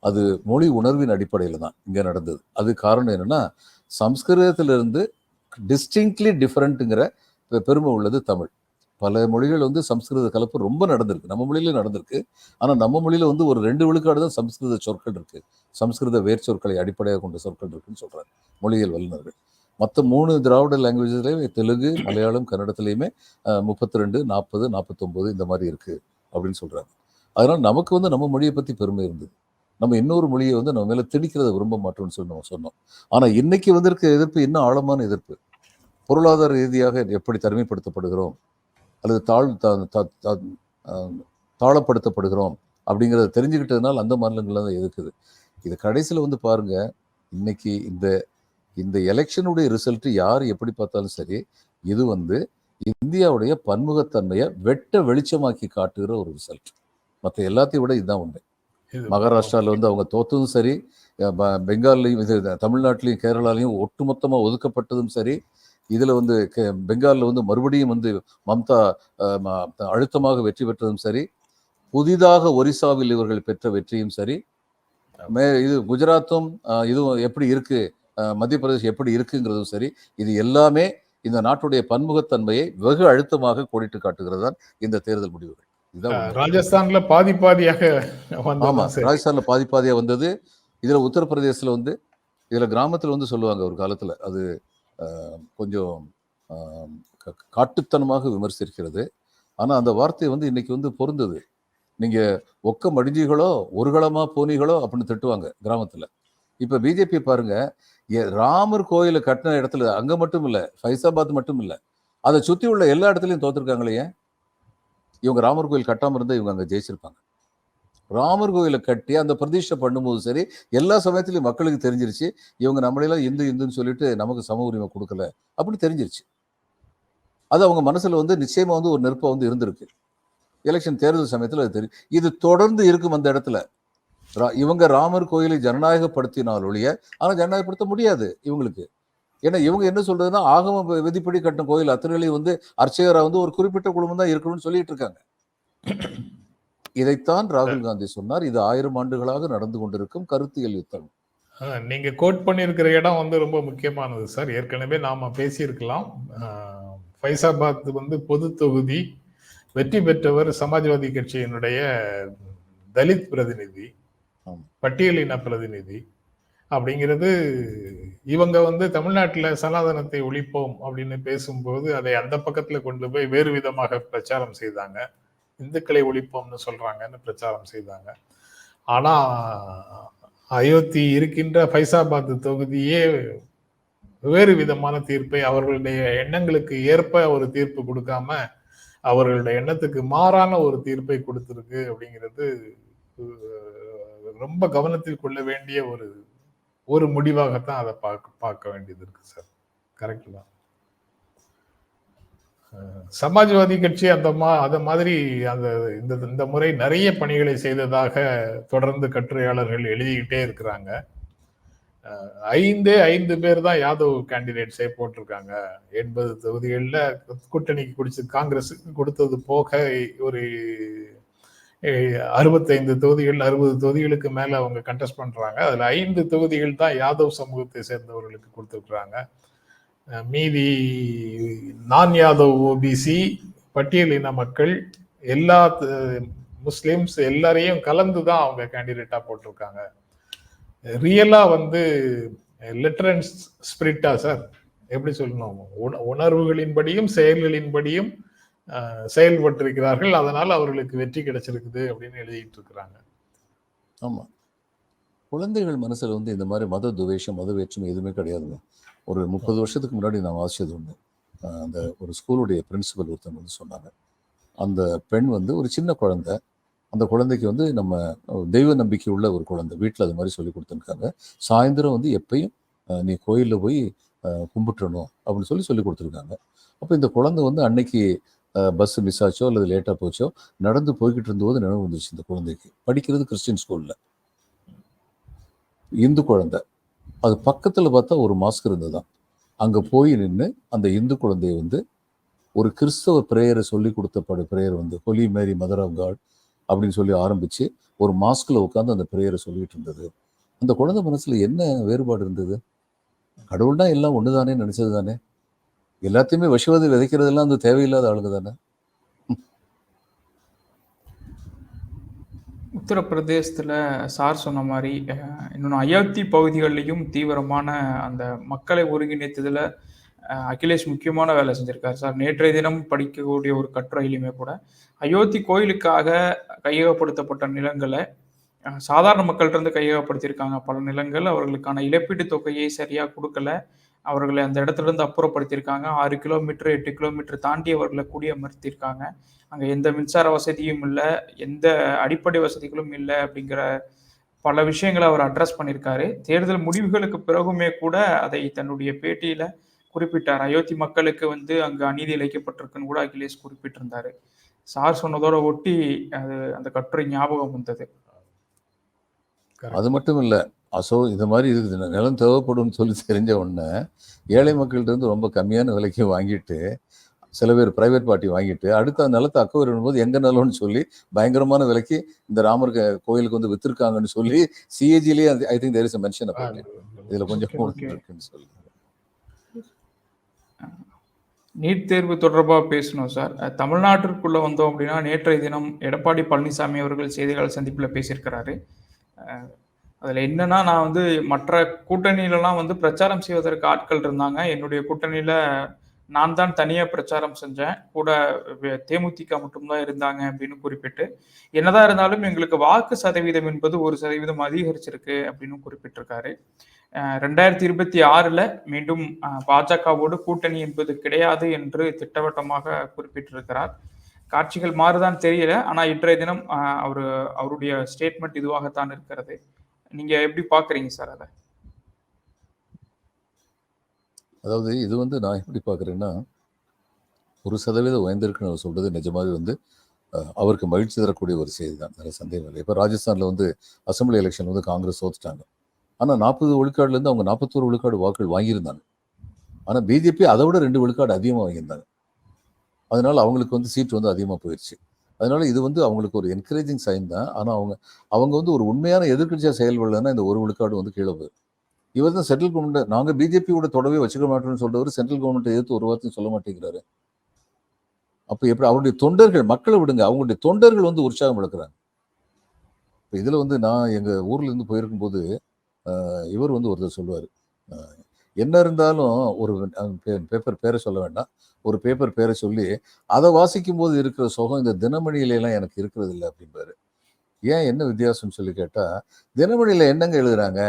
அது மொழி உணர்வின் அடிப்படையில் தான் இங்க நடந்தது. அது காரணம் என்னன்னா, சம்ஸ்கிருதத்திலிருந்து டிஸ்டிங்க்ட்லி டிஃபரெண்ட்டுங்கிற பெருமை உள்ளது தமிழ். பல மொழிகள் வந்து சம்ஸ்கிருத கலப்பு ரொம்ப நடந்திருக்கு, நம்ம மொழியில நடந்திருக்கு. ஆனா நம்ம மொழியில வந்து ஒரு 2 விழுக்காடு தான் சம்ஸ்கிருத சொற்கள் இருக்கு, சம்ஸ்கிருத வேர் சொற்களை அடிப்படையாக கொண்ட சொற்கள் இருக்குன்னு சொல்றாரு மொழியியல் வல்லுநர்கள். மற்ற 3 திராவிட லாங்குவேஜஸ்லையும் தெலுங்கு, மலையாளம், கன்னடத்துலையுமே 32, 40, 49 இந்த மாதிரி இருக்கு அப்படின்னு சொல்றாங்க. அதனால நமக்கு வந்து நம்ம மொழியை பத்தி பெருமை இருந்தது. நம்ம இன்னொரு மொழியை வந்து நம்ம மேல திணிக்கிறத விரும்ப மாட்டோம்னு சொல்லி நம்ம சொன்னோம். ஆனா இன்னைக்கு வந்திருக்க எதிர்ப்பு இன்னும் ஆழமான எதிர்ப்பு. பொருளாதார ரீதியாக எப்படி தனிமைப்படுத்தப்படுகிறோம் அல்லது தாழப்படுத்தப்படுகிறோம் அப்படிங்கிறத தெரிஞ்சுக்கிட்டதுனால அந்த மாநிலங்கள்ல தான் எதிர்க்குது. இது கடைசியில் வந்து பாருங்க, இன்னைக்கு இந்த எலெக்ஷனுடைய ரிசல்ட் யார் எப்படி பார்த்தாலும் சரி, இது வந்து இந்தியாவுடைய பன்முகத்தன்மையை வெட்ட வெளிச்சமாக்கி காட்டுகிற ஒரு ரிசல்ட். மற்ற எல்லாத்தையும் விட இதுதான் உண்மை. மகாராஷ்டிராவில் வந்து அவங்க தோத்ததும் சரி, பெங்கால்லையும் இது தமிழ்நாட்டிலையும் கேரளாலையும் ஒட்டுமொத்தமாக ஒதுக்கப்பட்டதும் சரி, இதில் வந்து பெங்காலில் வந்து மறுபடியும் வந்து மம்தா அழுத்தமாக வெற்றி பெற்றதும் சரி, புதிதாக ஒரிசாவில் இவர்கள் பெற்ற வெற்றியும் சரி, இது குஜராத்தும் இதுவும் எப்படி இருக்கு, மத்திய பிரதேசம் எப்படி இருக்குங்கிறதும் சரி, இது எல்லாமே இந்த நாட்டுடைய பன்முகத்தன்மையை வெகு அழுத்தமாக கோடிட்டு காட்டுகிறது தான் இந்த தேர்தல் முடிவுகள். ராஜஸ்தான்ல பாதியாக ஆமா, ராஜஸ்தான்ல பாதியா வந்தது. இதுல உத்தரப்பிரதேசத்துல வந்து இதுல கிராமத்துல வந்து சொல்லுவாங்க ஒரு காலத்துல, அது கொஞ்சம் காட்டுத்தனமாக விமர்சிக்கிறது. ஆனா அந்த வார்த்தை வந்து இன்னைக்கு வந்து பொருந்தது. நீங்க ஒக்க மடிஞ்சிகளோ ஒருகளமா போனீங்களோ அப்படின்னு திட்டுவாங்க கிராமத்துல. இப்ப பிஜேபி பாருங்க, ராமர் கோயில கட்டின இடத்துல அங்க மட்டும் இல்ல, ஃபைசாபாத் மட்டும் இல்ல, அதை சுத்தி உள்ள எல்லா இடத்துலயும் தோத்துருக்காங்களே. இவங்க ராமர் கோயில் கட்டாம இருந்தா இவங்க அங்க ஜெயிச்சிருப்பாங்க. ராமர் கோயிலை கட்டி அந்த பிரதிஷ்டை பண்ணும்போது சரி, எல்லா சமயத்திலையும் மக்களுக்கு தெரிஞ்சிருச்சு இவங்க நம்மளெல்லாம் இந்துன்னு சொல்லிட்டு நமக்கு சம உரிமை கொடுக்கல அப்படின்னு தெரிஞ்சிருச்சு. அது அவங்க மனசுல வந்து நிச்சயமா வந்து ஒரு நெருப்பா வந்து இருந்திருக்கு. எலெக்ஷன் தேர்தல் சமயத்தில் அது தெரியும். இது தொடர்ந்து இருக்கும் அந்த இடத்துல. இவங்க ராமர் கோயிலை ஜனநாயகப்படுத்தினால் ஒழிய, ஆனா ஜனநாயகப்படுத்த முடியாது இவங்களுக்கு. ஏன்னா இவங்க என்ன சொல்றதுன்னா, ஆகம விதிப்படி கட்டின கோயில் அத்தனையிலையும் வந்து அர்ச்சகரா வந்து ஒரு குறிப்பிட்ட குடும்பம் தான் இருக்கணும்னு சொல்லிட்டு இருக்காங்க. இதைத்தான் ராகுல் காந்தி சொன்னார், இது 1000 ஆண்டுகளாக நடந்து கொண்டிருக்கும் கருத்தியல் யுத்தம். நீங்க கோட் பண்ணியிருக்கிற இடம் வந்து ரொம்ப முக்கியமானது சார். ஏற்கனவே நாம பேசியிருக்கலாம். ஃபைசாபாத் வந்து பொது தொகுதி, வெற்றி பெற்றவர் சமாஜ்வாதி கட்சியினுடைய தலித் பிரதிநிதி, பட்டியலின பிரதிநிதி. அப்படிங்கிறது இவங்க வந்து தமிழ்நாட்டில் சனாதனத்தை ஒழிப்போம் அப்படின்னு பேசும்போது அதை அந்த பக்கத்துல கொண்டு போய் வேறு விதமாக பிரச்சாரம் செய்தாங்க. இந்துக்களை ஒழிப்போம்னு சொல்றாங்கன்னு பிரச்சாரம் செய்தாங்க. ஆனா அயோத்தி இருக்கின்ற ஃபைசாபாத் தொகுதியே வேறு விதமான தீர்ப்பை, அவர்களுடைய எண்ணங்களுக்கு ஏற்ப ஒரு தீர்ப்பு கொடுக்காம அவர்களுடைய எண்ணத்துக்கு மாறான ஒரு தீர்ப்பை கொடுத்திருக்கு. அப்படிங்கிறது ரொம்ப கவனத்தில் கொள்ள வேண்டிய ஒரு முடிவாகத்தான் அதை பார்க்க வேண்டியது இருக்கு சார். கரெக்ட் தான். சமாஜ்வாதி கட்சி அந்த மாதிரி இந்த முறை நிறைய பணிகளை செய்ததாக தொடர்ந்து கட்டுரையாளர்கள் எழுதிக்கிட்டே இருக்கிறாங்க. 5 பேர் தான் யாதவ் கேண்டிடேட்ஸே போட்டிருக்காங்க. 80 தொகுதிகளில் கூட்டணிக்கு காங்கிரஸுக்கு கொடுத்தது போக ஒரு 65 தொகுதிகள் 60 தொகுதிகளுக்கு மேல அவங்க கண்டெஸ்ட் பண்றாங்க. அதுல 5 தொகுதிகள் தான் யாதவ் சமூகத்தை சேர்ந்தவர்களுக்கு கொடுத்துருக்குறாங்க. மீதி நான் யாதவ் ஓபிசி, பட்டியலின மக்கள், எல்லா முஸ்லிம்ஸ் எல்லாரையும் கலந்துதான் அவங்க கேண்டிடேட்டா போட்டிருக்காங்க. ரியலா வந்து லெட்டர் அண்ட் ஸ்பிரிட்டா சார், எப்படி சொல்லணும், உணர்வுகளின்படியும் செயல்களின்படியும் செயல்பட்டிருக்கிறார்கள், அதனால அவர்களுக்கு வெற்றி கிடைச்சிருக்குது அப்படின்னு எழுதிட்டு இருக்கிறாங்க. ஆமா, குழந்தைகள் மனசுல வந்து இந்த மாதிரி மத துவேஷம், மத வேற்றுமை எதுவுமே கிடையாதுங்க. ஒரு 30 வருஷத்துக்கு முன்னாடி நான் வாசிச்சது உண்டு. அந்த ஒரு ஸ்கூலுடைய பிரின்சிபல் ஒருத்தவங்க வந்து சொன்னாங்க, அந்த பெண் வந்து ஒரு சின்ன குழந்தை, அந்த குழந்தைக்கு வந்து நம்ம தெய்வ நம்பிக்கை உள்ள ஒரு குழந்தை, வீட்டில் அது மாதிரி சொல்லி கொடுத்துருக்காங்க. சாயந்தரம் வந்து எப்பயும் நீ கோயிலில் போய் கும்பிட்டுறணும் அப்படின்னு சொல்லி கொடுத்துருக்காங்க. அப்போ இந்த குழந்தை வந்து அன்னைக்கு பஸ் மிஸ் ஆச்சோ அல்லது லேட்டாக போச்சோ நடந்து போய்கிட்டு இருந்தபோது நினைவு வந்துச்சு இந்த குழந்தைக்கு. படிக்கிறது கிறிஸ்டின் ஸ்கூலில், இந்து குழந்தை. அது பக்கத்தில் பார்த்தா ஒரு மாஸ்க் இருந்ததுதான். அங்கே போய் நின்று அந்த இந்து குழந்தைய வந்து ஒரு கிறிஸ்தவ பிரேயரை சொல்லி கொடுத்த பிரேயர் வந்து Holy Mary Mother of God அப்படின்னு சொல்லி ஆரம்பித்து ஒரு மாஸ்கில் உட்காந்து அந்த பிரேயரை சொல்லிட்டு இருந்தது. அந்த குழந்தை மனசில் என்ன வேறுபாடு இருந்தது? கடவுள்னா எல்லாம் ஒன்று தானே நினச்சது தானே. எல்லாத்தையுமே விஷவாதி விதைக்கிறதெல்லாம் அந்த தேவையில்லாத ஆளுங்க தானே. உத்தரப்பிரதேசத்தில் சார் சொன்ன மாதிரி இன்னொன்று அயோத்தி பகுதிகளிலையும் தீவிரமான அந்த மக்களை ஒருங்கிணைத்ததில் அகிலேஷ் முக்கியமான வேலை செஞ்சுருக்காரு சார். நேற்றைய தினம் படிக்கக்கூடிய ஒரு கட்டுரையிலுமே கூட அயோத்தி கோயிலுக்காக கையகப்படுத்தப்பட்ட நிலங்களை சாதாரண மக்கள்கிட்ட கையகப்படுத்தியிருக்காங்க. பல நிலங்கள் அவர்களுக்கான இழப்பீட்டு தொகையை சரியாக கொடுக்கல. அவர்களை அந்த இடத்துல இருந்து அப்புறப்படுத்தியிருக்காங்க. 6 கிலோமீட்டர் 8 கிலோமீட்டர் தாண்டி அவர்களை குடியமர்த்தியிருக்காங்க. அங்கே எந்த மின்சார வசதியும் இல்லை, எந்த அடிப்படை வசதிகளும் இல்லை அப்படிங்கிற பல விஷயங்களை அவர் அட்ரஸ் பண்ணியிருக்காரு. தேர்தல் முடிவுகளுக்கு பிறகுமே கூட அதை தன்னுடைய பேட்டியில் குறிப்பிட்டார். அயோத்தி மக்களுக்கு வந்து அங்கே அநீதி இழைக்கப்பட்டிருக்குன்னு கூட அகிலேஷ் குறிப்பிட்டிருந்தாரு. சார் சொன்னதோட ஒட்டி அது அந்த கட்டுரை ஞாபகம் வந்தது. அது மட்டும் இல்லை, இது மாதிரி இருக்குது, நிலம் தேவைப்படும் சொல்லி தெரிஞ்ச உடனே ஏழை மக்கள்கிட்ட இருந்து ரொம்ப கம்மியான விலைக்கு வாங்கிட்டு சில பேர் பிரைவேட் பார்ட்டி வாங்கிட்டு அடுத்த நிலத்தை அக்கவர் போது எங்க நிலம்னு சொல்லி பயங்கரமான விலைக்கு இந்த ராமர் கோயிலுக்கு வந்து வித்திருக்காங்கன்னு சொல்லி சிஏஜிலேயே I think there is a mention about it. இதுல கொஞ்சம் இருக்குன்னு சொல்லி நீட் தேர்வு தொடர்பாக பேசணும் சார். தமிழ்நாட்டிற்குள்ள வந்தோம் அப்படின்னா நேற்றைய தினம் எடப்பாடி பழனிசாமி அவர்கள் செய்தியாளர் சந்திப்பில் பேசியிருக்கிறாரு. அதில் என்னன்னா, நான் வந்து மற்ற கூட்டணியிலலாம் வந்து பிரச்சாரம் செய்வதற்கு ஆட்கள் இருந்தாங்க. என்னுடைய கூட்டணியில் நான் தான் தனியாக பிரச்சாரம் செஞ்சேன். கூட தேமுதிக மட்டும்தான் இருந்தாங்க அப்படின்னு குறிப்பிட்டு, என்னதான் இருந்தாலும் எங்களுக்கு வாக்கு சதவீதம் என்பது 1% அதிகரிச்சிருக்கு அப்படின்னு குறிப்பிட்டிருக்காரு. 2026 மீண்டும் பாஜகவோடு கூட்டணி என்பது கிடையாது என்று திட்டவட்டமாக குறிப்பிட்டிருக்கிறார். காட்சிகள் மாறுதான் தெரியல. ஆனா இன்றைய தினம் அவருடைய ஸ்டேட்மெண்ட் இதுவாகத்தான் இருக்கிறது. நீங்க எப்படி பாக்குறீங்க சார் அதை? அதாவது இது வந்து நான் எப்படி பார்க்குறேன்னா, 1% உயர்ந்திருக்குன்னு அவர் சொல்றது நிஜமாவே வந்து அவருக்கு மகிழ்ச்சி தரக்கூடிய ஒரு செய்தி தான், நிறைய சந்தேகம் இல்லை. இப்போ ராஜஸ்தானில் வந்து அசம்பிளி எலெக்ஷன் வந்து காங்கிரஸ் தோத்துட்டாங்க. ஆனால் 40 விழுக்காடுலேருந்து அவங்க 41 விழுக்காடு வாக்குகள் வாங்கியிருந்தாங்க. ஆனால் பிஜேபி அதை விட 2 விழுக்காடு அதிகமாக வாங்கியிருந்தாங்க. அதனால அவங்களுக்கு வந்து சீட் வந்து அதிகமாக போயிடுச்சு. அதனால இது வந்து அவங்களுக்கு ஒரு என்கரேஜிங் சைன் தான். ஆனால் அவங்க வந்து ஒரு உண்மையான எதிர்கட்சியாக செயல்படலைன்னா இந்த 1 விழுக்காடு வந்து கீழே போயிடும். இவர் தான் சென்ட்ரல் கவர்மெண்ட் நாங்கள் பிஜேபியோட தொடவே வச்சுக்க மாட்டோம்னு சொல்றவர் சென்ட்ரல் கவர்மெண்ட் எதிர்த்து ஒரு வார்த்தையும் சொல்ல மாட்டேங்கிறாரு. அப்போ எப்படி அவருடைய தொண்டர்கள், மக்களை விடுங்க, அவங்களுடைய தொண்டர்கள் வந்து உற்சாகம் இழக்கிறாங்க. இப்போ இதில் வந்து நான் எங்கள் ஊர்ல இருந்து போயிருக்கும்போது இவர் வந்து ஒருத்தர் சொல்லுவார், என்ன இருந்தாலும் ஒரு பேப்பர் பேரை சொல்ல வேண்டாம், ஒரு பேப்பர் பேரை சொல்லி அதை வாசிக்கும் போது இருக்கிற சுகம் இந்த தினமணியிலாம் எனக்கு இருக்கிறது இல்லை அப்படின்பாரு. ஏன் என்ன வித்தியாசம்னு சொல்லி கேட்டால், தினமணியில் என்னங்க எழுதுறாங்க,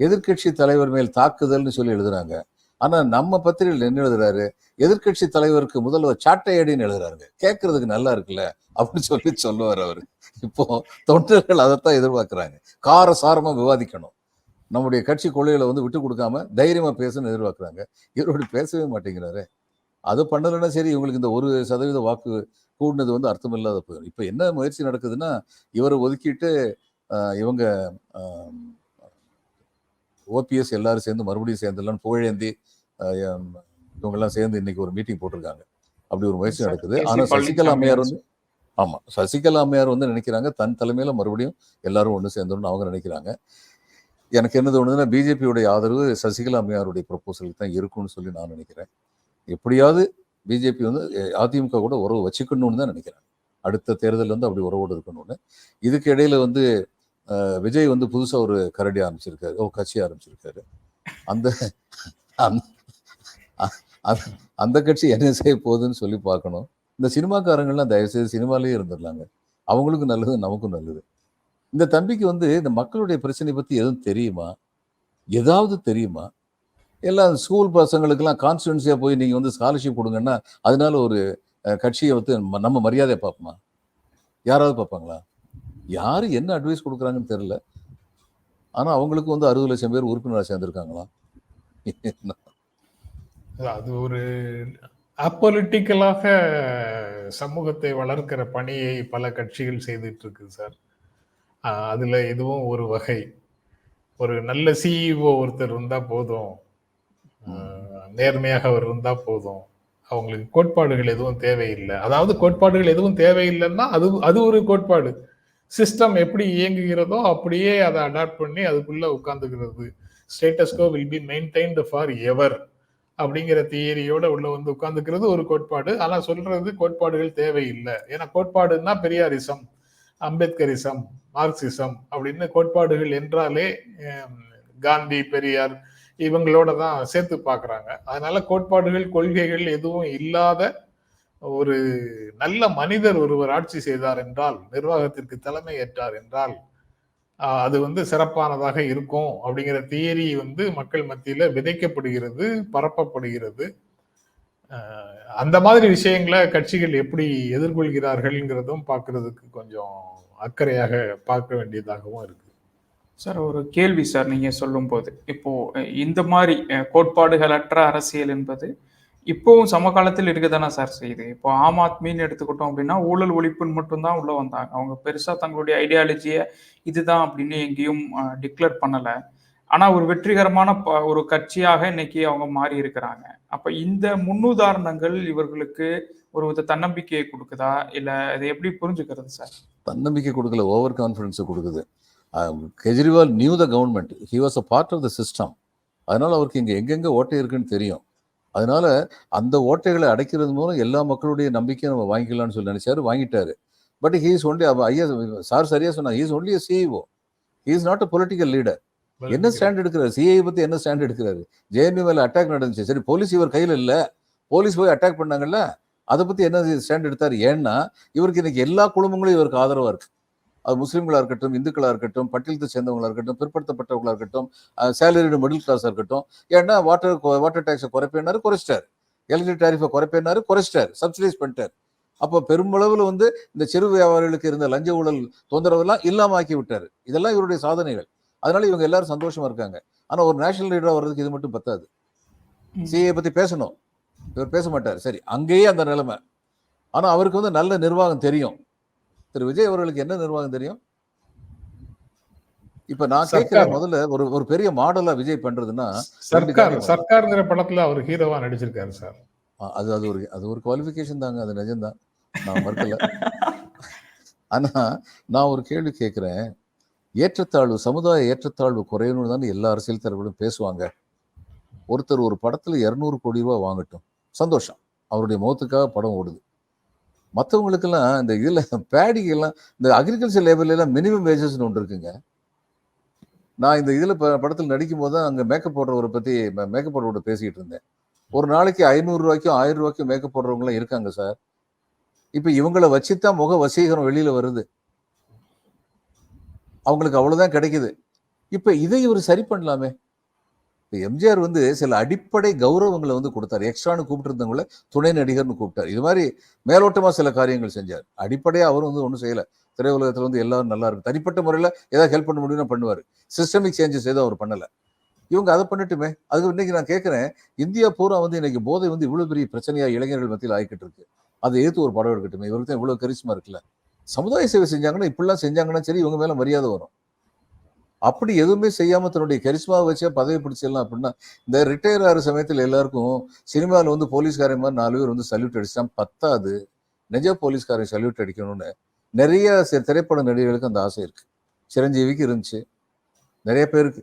எதிர்கட்சி தலைவர் மேல் தாக்குதல்னு சொல்லி எழுதுறாங்க. ஆனா நம்ம பத்திரிகையில் என்ன எழுதுறாரு, எதிர்கட்சி தலைவருக்கு முதல்வர் சாட்டையடின்னு எழுதுறாருங்க. கேட்கறதுக்கு நல்லா இருக்குல்ல அப்படின்னு சொல்லுவார் அவரு. இப்போ தொண்டர்கள் அதைத்தான் எதிர்பார்க்கிறாங்க. காரசாரமா விவாதிக்கணும், நம்முடைய கட்சி கொள்கைகளை வந்து விட்டு கொடுக்காம தைரியமா பேசணும்னு எதிர்பார்க்குறாங்க. இவரோட பேசவே மாட்டேங்கிறாரு. அது பண்ணலைன்னா சரி, இவங்களுக்கு இந்த 1% வாக்கு கூடினது வந்து அர்த்தம் இல்லாத போயிடும். இப்போ என்ன முயற்சி நடக்குதுன்னா, இவரை ஒதுக்கிட்டு இவங்க ஓபிஎஸ் எல்லாரும் சேர்ந்து மறுபடியும் சேர்ந்துடலான்னு புகழேந்தி இவங்கெல்லாம் சேர்ந்து இன்னைக்கு ஒரு மீட்டிங் போட்டிருக்காங்க. அப்படி ஒரு முயற்சி நடக்குது. ஆனால் சசிகலா அம்மையார் வந்து சசிகலா அம்மையார் வந்து நினைக்கிறாங்க தன் தலைமையில மறுபடியும் எல்லாரும் ஒன்று சேர்ந்தோம்னு அவங்க நினைக்கிறாங்க. எனக்கு என்ன தோணுதுன்னா, பிஜேபியோடைய ஆதரவு சசிகலா அம்மையாருடைய ப்ரொபோசலுக்கு தான் இருக்கும்னு சொல்லி நான் நினைக்கிறேன். எப்படியாவது பிஜேபி வந்து அதிமுக கூட உறவு வச்சுக்கணும்னு தான் நினைக்கிறேன். அடுத்த தேர்தல் வந்து அப்படி உறவோடு இருக்கணும்னு. இதுக்கு இடையில வந்து விஜய் வந்து புதுசா ஒரு கரடி ஆரம்பிச்சிருக்காரு, கட்சி ஆரம்பிச்சிருக்காரு. அந்த அந்த கட்சி என்ன செய்ய போகுதுன்னு சொல்லி பார்க்கணும். இந்த சினிமாக்காரங்கள்லாம் தயவுசெய்து சினிமாலேயே இருந்துடலாங்க, அவங்களுக்கும் நல்லது நமக்கும் நல்லது. இந்த தம்பிக்கு வந்து இந்த மக்களுடைய பிரச்சனை பத்தி எதுவும் தெரியுமா, ஏதாவது தெரியுமா? எல்லாம் ஸ்கூல் பசங்களுக்கெல்லாம் கான்ஸ்டிடுவன்சியா போய் நீங்க வந்து ஸ்காலர்ஷிப் கொடுங்கன்னா அதனால ஒரு கட்சியை வந்து நம்ம மரியாதையை பார்ப்போமா? யாராவது பார்ப்பாங்களா? யாரு என்ன அட்வைஸ் கொடுக்குறாங்கன்னு தெரியல. ஆனா அவங்களுக்கு வந்து 60 லட்சம் பேர் உறுப்பினராக சேர்ந்திருக்காங்களா? அது ஒரு அப்பொலிட்டிக்கலாக சமூகத்தை வளர்க்கிற பணியை பல கட்சிகள் செய்துட்டு இருக்கு சார். அதுல இதுவும் ஒரு வகை. ஒரு நல்ல சிஇஓ ஒருத்தர் இருந்தா போதும், நேர்மையாக அவர் இருந்தா போதும், அவங்களுக்கு கோட்பாடுகள் எதுவும் தேவையில்லை. அதாவது கோட்பாடுகள் எதுவும் தேவையில்லைன்னா அது அது ஒரு கோட்பாடு. சிஸ்டம் எப்படி இயங்குகிறதோ அப்படியே அதை அடாப்ட் பண்ணி அதுக்குள்ள உட்கார்ந்துக்கிறது. Status quo will be maintained forever அப்படிங்கிற தியரியோட உள்ள வந்து உட்கார்ந்துக்கிறது ஒரு கோட்பாடு. ஆனா சொல்றது கோட்பாடுகள் தேவையில்லை. ஏன்னா கோட்பாடுன்னா பெரியாரிசம், அம்பேத்கரிசம், மார்க்சிசம் அப்படின்னு கோட்பாடுகள் என்றாலே காந்தி, பெரியார் இவங்களோட தான் சேர்த்து பார்க்கறாங்க. அதனால கோட்பாடுகள், கொள்கைகள் எதுவும் இல்லாத ஒரு நல்ல மனிதர் ஒருவர் ஆட்சி செய்தார் என்றால், நிர்வாகத்திற்கு தலைமை ஏற்றார் என்றால், அது வந்து சிறப்பானதாக இருக்கும் அப்படிங்கிற தியரி வந்து மக்கள் மத்தியில விதைக்கப்படுகிறது, பரப்பப்படுகிறது. அந்த மாதிரி விஷயங்களை கட்சிகள் எப்படி எதிர்கொள்கிறார்கள்ங்கிறதும் பார்க்கறதுக்கு கொஞ்சம் அக்கறையாக பார்க்க வேண்டியதாகவும் இருக்கு. சார் ஒரு கேள்வி சார், நீங்க சொல்லும்போது இப்போ இந்த மாதிரி கோட்பாடுகளற்ற அரசியல் என்பது இப்போவும் சமகாலத்தில் இருக்க தானே சார் செய்யுது. இப்போ ஆம் ஆத்மின்னு எடுத்துக்கிட்டோம் அப்படின்னா ஊழல் ஒழிப்புன்னு மட்டும்தான் உள்ள வந்தாங்க. அவங்க பெருசா தங்களுடைய ஐடியாலஜியை இதுதான் அப்படின்னு எங்கேயும் டிக்ளேர் பண்ணல. ஆனா ஒரு வெற்றிகரமான ஒரு கட்சியாக இன்னைக்கு அவங்க மாறி இருக்கிறாங்க. அப்ப இந்த முன்னுதாரணங்கள் இவர்களுக்கு ஒரு வித தன்னம்பிக்கையை கொடுக்குதா, இல்ல அதை எப்படி புரிஞ்சுக்கிறது சார்? தன்னம்பிக்கை கொடுக்கல, ஓவர் கான்ஃபிடன்ஸ் கொடுக்குது. Kejriwal new the government, he was a part of the system. அதனால அவருக்கு இங்க எங்கெங்க ஓட்டை இருக்குன்னு தெரியும். அதனால அந்த ஓட்டைகளை அடைக்கிறது மூலம் எல்லா மக்களுடைய நம்பிக்கையை நம்ம வாங்கிக்கலாம்னு சொல்லி நினைச்சாரு, வாங்கிட்டாரு. பட் ஹீஸ் ஒன்லி, ஐயா சார் சரியா சொன்னாங்க, he's only CEO, he's not a political leader. என்ன ஸ்டாண்ட் எடுக்கிறாரு? சிஐ பத்தி என்ன ஸ்டாண்ட் எடுக்கிறாரு? ஜேஎன்யூ மேல அட்டாக் நடந்துச்சு, சரி போலீஸ் இவர் கையில இல்ல, போலீஸ் போய் அட்டாக் பண்ணாங்கல்ல, அதை பத்தி என்ன ஸ்டாண்ட் எடுத்தாரு? ஏன்னா இவருக்கு இன்னைக்கு எல்லா குடும்பங்களும் இவருக்கு ஆதரவா இருக்கு. அது முஸ்லீம்களா இருக்கட்டும், இந்துக்களா இருக்கட்டும், பட்டியலத்தை சேர்ந்தவங்களா இருக்கட்டும், பிற்படுத்தப்பட்டவங்களா இருக்கட்டும், சேலரிடு மிடில் கிளாஸா இருக்கட்டும். ஏன்னா வாட்டர் டேக்ஸை குறைப்பேனாரு, குறைச்சிட்டாரு. எலக்ட்ரிக் டாரிஃபை குறைப்பேனாரு, குறைச்சிட்டாரு, சப்சிடைஸ் பண்ணிட்டாரு. அப்போ பெருமளவில் வந்து இந்த சிறு வியாபாரிகளுக்கு இருந்த லஞ்ச ஊழல் தொந்தரவெல்லாம் இல்லாம ஆக்கி விட்டாரு. இதெல்லாம் இவருடைய சாதனைகள். அதனால இவங்க எல்லாரும் சந்தோஷமா இருக்காங்க. ஆனா ஒரு நேஷனல் லீடரா வர்றதுக்கு இது மட்டும் பத்தாது. சிஏ பத்தி பேசணும், இவர் பேச மாட்டார். சரி, அங்கேயே அந்த நிலைமை. ஆனா அவருக்கு வந்து நல்ல நிர்வாகம் தெரியும். திரு விஜய் அவர்களுக்கு என்ன நிர்வாகம் தெரியும்? இப்ப நான் கேட்கிறேன், முதல்ல ஒரு பெரிய மாடலா விஜய் பண்றதுன்னா, சர்க்கார்ங்கிற படத்துல அவர் ஹீரோவா நடிச்சிருக்காரு சார். அது ஒரு குவாலிஃபிகேஷன் தாங்க, அது நிஜம்தான், நான் மறுக்கல. ஆனா நான் ஒரு கேள்வி கேட்கிறேன், ஏற்றத்தாழ்வு, சமுதாய ஏற்றத்தாழ்வு குறையணும்னு தானே எல்லா அரசியல் தலைவர்களும் பேசுவாங்க. ஒருத்தர் ஒரு படத்துல 200 கோடி ரூபாய் வாங்கட்டும், சந்தோஷம், அவருடைய முகத்துக்காக படம் ஓடுது. மற்றவங்களுக்கெல்லாம் இந்த இதுல பேடிக்கெல்லாம், இந்த அக்ரிகல்ச்சர் லேபர்ல எல்லாம் மினிமம் வேஜஸ்ன்னு ஒன்று இருக்குங்க. நான் இந்த இதுல படத்தில் நடிக்கும் போது தான் அங்க மேக்கப் போடுறவரை பத்தி, மேக்கப் போடுறவரை பேசிக்கிட்டு இருந்தேன். ஒரு நாளைக்கு 500 ரூபாய்க்கும் 1000 ரூபாய்க்கும் மேக்கப் போடுறவங்களாம் இருக்காங்க சார். இப்ப இவங்களை வச்சுதான் முக வசீகரம் வெளியில வருது, அவங்களுக்கு அவ்வளவுதான் கிடைக்குது. இப்ப இதை இவர் சரி பண்ணலாமே. எம்ஜிஆர் வந்து சில அடிப்படை கௌரவங்களை வந்து கொடுத்தாரு. எக்ஸ்ட்ரான்னு கூப்பிட்டு இருந்தவங்கள துணை நடிகர்னு கூப்பிட்டாரு. இது மாதிரி மேலோட்டமா சில காரியங்கள் செஞ்சார். அடிப்படையா அவரும் வந்து ஒன்றும் செய்யல. திரையுலகத்துல வந்து எல்லாரும் நல்லா இருக்கு, தனிப்பட்ட முறையில ஏதாவது ஹெல்ப் பண்ண முடியும்னா பண்ணுவாரு. சிஸ்டமிக் சேஞ்சஸ் ஏதோ அவர் பண்ணல. இவங்க அதை பண்ணட்டுமே. அதுக்கு இன்னைக்கு நான் கேட்கிறேன், இந்தியா பூரா வந்து இன்னைக்கு போதை வந்து இவ்வளவு பெரிய பிரச்சனையா இளைஞர்கள் மத்தியில் ஆகிக்கிட்டு இருக்கு. அதை ஏற்று ஒரு படம் எடுக்கட்டுமே. இவருக்கு தான் இவ்வளவு கரிசமா இருக்குல்ல. சமுதாய சேவை செஞ்சாங்கன்னா, இப்படிலாம் செஞ்சாங்கன்னா சரி, இவங்க மேல மரியாதை வரும். அப்படி எதுவுமே செய்யாம தன்னுடைய கரிஸ்மாவை வச்சே பதவி பிடிச்சிடலாம் அப்படின்னா, இந்த ரிட்டையர் ஆகிற சமயத்தில் எல்லாருக்கும் சினிமாவில் வந்து போலீஸ்காரன் மாதிரி 4 பேர் வந்து சல்யூட் அடிச்சா பத்தாது, நிஜ போலீஸ்காரன் சல்யூட் அடிக்கணும்னு நிறைய திரைப்பட நடிகர்களுக்கு அந்த ஆசை இருக்கு. சிரஞ்சீவிக்கு இருந்துச்சு, நிறைய பேருக்கு.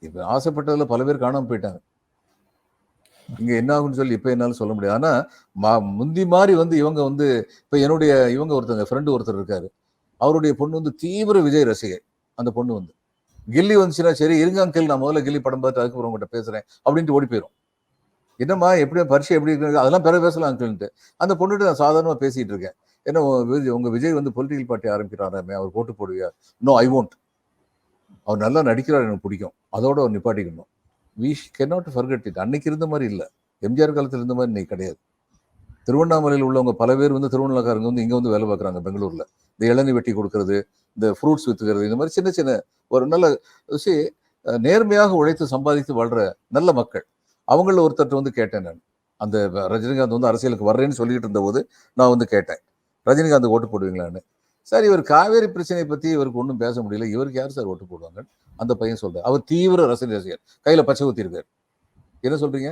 இப்ப ஆசைப்பட்டதுல பல பேர் காணாம போயிட்டாங்க. இங்க என்ன ஆகும்னு சொல்லி இப்ப என்னால சொல்ல முடியாது. ஆனா முந்தி மாதிரி வந்து இவங்க வந்து, இப்ப இவங்க ஒருத்தங்க ஃப்ரெண்டு ஒருத்தர் இருக்காரு, அவருடைய பொண்ணு வந்து தீவிர விஜய் ரசிகை. அந்த பொண்ணு வந்து கில்லி வந்துச்சுன்னா சரி இருங்க அங்கிள், நான் முதல்ல கில்லி படம் பார்த்து அதுக்கப்புறம் உங்கள்கிட்ட பேசுறேன் அப்படின்ட்டு ஓடி போயிடும். என்னம்மா எப்படி பரிசு எப்படி இருக்கு, அதெல்லாம் பிற பேசலாம் அங்கிள்ன்ட்டு. அந்த பொண்ணுகிட்ட நான் சாதாரணமா பேசிட்டு இருக்கேன், ஏன்னா உங்க விஜய் வந்து பொலிட்டிக்கல் பார்ட்டி ஆரம்பிக்கிறாராமே, அவர் ஓட்டு போடுவியா? நோ ஐ ஒன்ட், அவர் நல்லா நடிக்கிறார், எனக்கு பிடிக்கும், அதோட அவர் நிப்பாட்டிக்கணும். We cannot forget it. அன்னைக்கு இருந்த மாதிரி இல்லை, எம்ஜிஆர் காலத்தில் இருந்த மாதிரி இன்னைக்கு கிடையாது. திருவண்ணாமலையில் உள்ளவங்க பல பேர் வந்து திருவண்ணாக்காரங்க வந்து இங்க வந்து வேலை பார்க்குறாங்க பெங்களூர்ல. இந்த இளநீ வெட்டி கொடுக்கறது, இந்த ஃப்ரூட்ஸ் வித்துக்கிறது, இந்த மாதிரி சின்ன சின்ன ஒரு நல்ல விஷயம், நேர்மையாக உழைத்து சம்பாதித்து வாழ்ற நல்ல மக்கள். அவங்கள ஒருத்தர் வந்து கேட்டேன் நான். அந்த ரஜினிகாந்த் வந்து அரசியலுக்கு வர்றேன்னு சொல்லிட்டு இருந்த போது நான் வந்து கேட்டேன், ரஜினிகாந்த் ஓட்டு போடுவீங்களான்னு. சார் இவர் காவேரி பிரச்சனையை பத்தி இவருக்கு ஒன்றும் பேச முடியல, இவருக்கு யார் சார் ஓட்டு போடுவாங்க? அந்த பையன் சொல்றாரு. அவர் தீவிர ரசிகர், கையில பச்சை ஊத்தி இருக்காரு. என்ன சொல்றீங்க?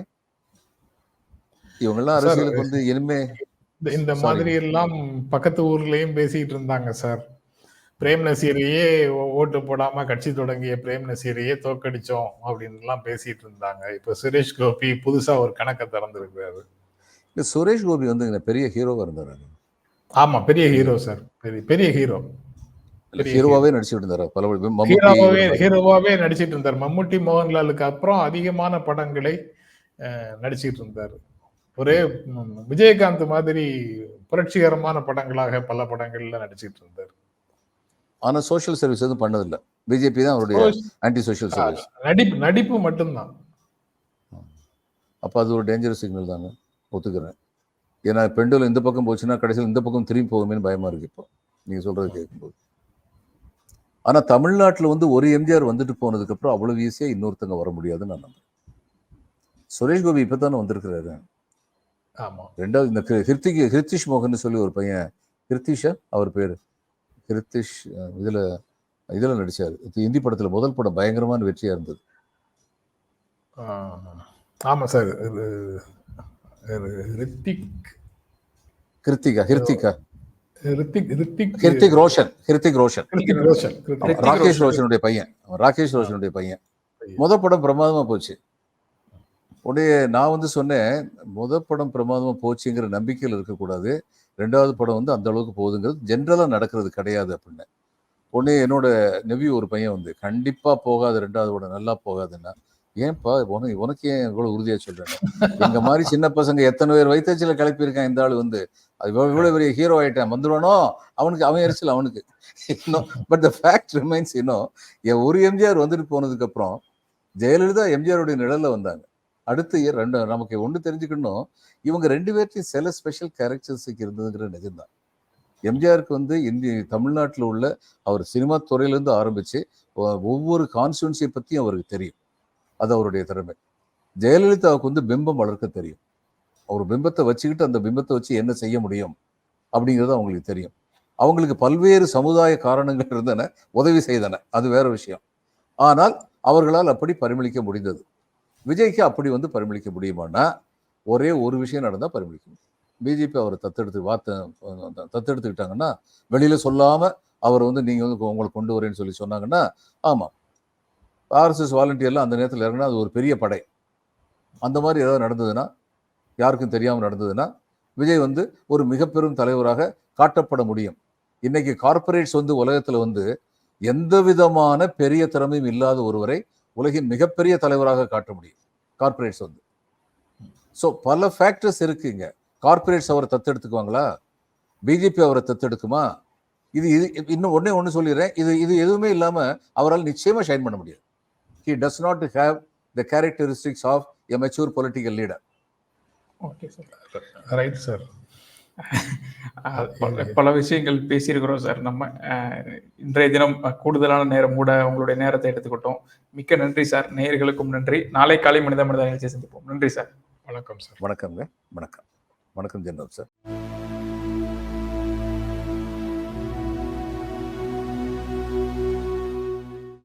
இவங்கெல்லாம் அரசியலுக்கு வந்து இனிமே இந்த மாதிரி எல்லாம் பக்கத்து ஊர்லயும் பேசிட்டு இருந்தாங்க சார். பிரேம் நசீரையே ஓட்டு போடாம கட்சி தொடங்கிய பிரேம் நசீரையே தோற்கடிச்சோம் அப்படின்னு எல்லாம் பேசிட்டு இருந்தாங்க. இப்ப சுரேஷ் கோபி புதுசா ஒரு கணக்கை திறந்திருக்காரு. சுரேஷ் கோபி வந்து பெரிய ஹீரோவா இருந்தாரு. ஆமா, பெரிய ஹீரோ சார், பெரிய ஹீரோ. ஹீரோவாவே நடிச்சுட்டு இருந்தாரு. பல ஹீரோவாவே நடிச்சிட்டு இருந்தார். மம்முட்டி மோகன்லாலுக்கு அப்புறம் அதிகமான படங்களை நடிச்சிட்டு இருந்தாரு. ஒரே விஜயகாந்த் மாதிரி புரட்சிகரமான படங்களாக பல படங்கள்ல நடிச்சிட்டு இருந்தார். ஆனா சோசியல் சர்வீஸ் எதுவும் பண்ணதில்லை. பிஜேபி தான் அவருடைய ஆன்டி சோசியல் சர்வீஸ். நடிப்பு மட்டும்தான். அப்ப அது ஒரு டேஞ்சரஸ் சிக்னல் தாங்க, ஒத்துக்கிறேன். ஏன்னா பெண்டுல இந்த பக்கம் போச்சுன்னா கடைசியில் இந்த பக்கம் திரும்பி போகுமேன்னு பயமா இருக்கு இப்போ நீங்க சொல்றது கேட்கும்போது. ஆனா தமிழ்நாட்டில் வந்து ஒரு எம்ஜிஆர் வந்துட்டு போனதுக்கு அப்புறம் அவ்வளவு ஈஸியா இன்னொருத்தங்க வர முடியாதுன்னு நான் நம்புறேன். சுரேஷ் கோபி இப்பதானே வந்திருக்கிறாரு. ஆமா. ரெண்டாவது இந்த ஹிருத்திஷ் மோகன் சொல்லி ஒரு பையன், ஹிருத்திஷா அவர் பேரு, ஹிருத்திஷ் இதுல நடிச்சாரு. இந்தி படத்துல முதல் படம் பயங்கரமான வெற்றியா இருந்தது. ஆமா சார். ஹிருத்திக் ரோஷன் ராகேஷ் ரோஷனுடைய பையன். முத படம் பிரமாதமா போச்சு. உடனே நான் வந்து சொன்னேன், முத படம் பிரமாதமா போச்சுங்கிற நம்பிக்கையில் இருக்கக்கூடாது, ரெண்டாவது படம் வந்து அந்த அளவுக்கு போகுதுங்கிறது ஜென்ரலா நடக்கிறது கிடையாது அப்படின்னு. உடனே என்னோட நெவி ஒரு பையன் வந்து கண்டிப்பா போகாது, ரெண்டாவது படம் நல்லா போகாதுன்னா, ஏன்பா உனக்கு ஏன் இவ்வளவு உறுதியா சொல்றேன்? எங்க மாதிரி சின்ன பசங்க எத்தனை பேர் வைத்தச்சில கிளப்பியிருக்கான் இந்த ஆளு வந்து, அது இவ்வளவு பெரிய ஹீரோ ஆயிட்டான், வந்துடுவானோ அவனுக்கு, அவன் எரிச்சல் அவனுக்கு. பட் த ஃபேக்ட் ரிமைன்ஸ், ஒரு எம்ஜிஆர் வந்துட்டு போனதுக்கு அப்புறம் ஜெயலலிதா எம்ஜிஆருடைய நிழல்ல வந்தாங்க. அடுத்து நமக்கு ஒன்று தெரிஞ்சுக்கணும், இவங்க ரெண்டு பேர்த்தையும் சில ஸ்பெஷல் கேரக்டரிஸ்டிக் இருந்ததுங்கிற நிஜம்தான். எம்ஜிஆருக்கு வந்து தமிழ்நாட்டில் உள்ள அவர் சினிமா துறையிலேருந்து ஆரம்பிச்சு ஒவ்வொரு கான்ஸ்டுவன்சியை பற்றியும் அவருக்கு தெரியும், அது அவருடைய திறமை. ஜெயலலிதாவுக்கு வந்து பிம்பம் வளர்க்க தெரியும், அவர் பிம்பத்தை வச்சுக்கிட்டு அந்த பிம்பத்தை வச்சு என்ன செய்ய முடியும் அப்படிங்கிறது அவங்களுக்கு தெரியும். அவங்களுக்கு பல்வேறு சமுதாய காரணங்கள் இருந்தன, உதவி செய்தன, அது வேற விஷயம். ஆனால் அவர்களால் அப்படி பரிமளிக்க முடிந்தது. விஜய்க்கு அப்படி வந்து பரிமளிக்க முடியுமானா ஒரே ஒரு விஷயம் நடந்தா பரிமளிக்க முடியும். பிஜேபி அவரை தத்தெடுத்துக்கிட்டாங்கன்னா, வெளியில சொல்லாம அவர் வந்து நீங்க வந்து உங்களை கொண்டு வரேன்னு சொல்லி சொன்னாங்கன்னா, ஆமா, ஆர்எஸ்எஸ் வாலண்டியர்லாம் அந்த நேரத்தில் இறங்கினா அது ஒரு பெரிய படை. அந்த மாதிரி ஏதாவது நடந்ததுன்னா, யாருக்கும் தெரியாமல் நடந்ததுன்னா, விஜய் வந்து ஒரு மிக பெரும் தலைவராக காட்டப்பட முடியும். இன்னைக்கு கார்பரேட்ஸ் வந்து உலகத்துல வந்து எந்த விதமான பெரிய திறமையும் இல்லாத ஒருவரை உலகின் மிகப்பெரிய தலைவராக காட்ட முடியும் கார்பரேட்ஸ் வந்து. ஸோ பல ஃபேக்டர்ஸ் இருக்குங்க. கார்பரேட்ஸ் அவரை தத்தெடுத்துக்குவாங்களா? பிஜேபி அவரை தத்தெடுக்குமா? இது இன்னும் ஒன்று சொல்லிடுறேன், இது எதுவுமே இல்லாம அவரால் நிச்சயமா ஷைன் பண்ண முடியாது. He does not have the characteristics of a mature political leader. Okay sir. Right sir. பல விஷயங்கள் பேசியிருக்கிறோம் சார். நம்ம இன்றைய தினம் கூடுதலான நேரம் கூட உங்களுடைய நேரத்தை எடுத்துக்கிட்டோம். மிக்க நன்றி சார். நேயர்களுக்கும் நன்றி. நாளை காலை மனித நிகழ்ச்சியை சந்திப்போம். நன்றி சார். வணக்கம் சார். வணக்கங்க. வணக்கம் ஜெனரல் சார்.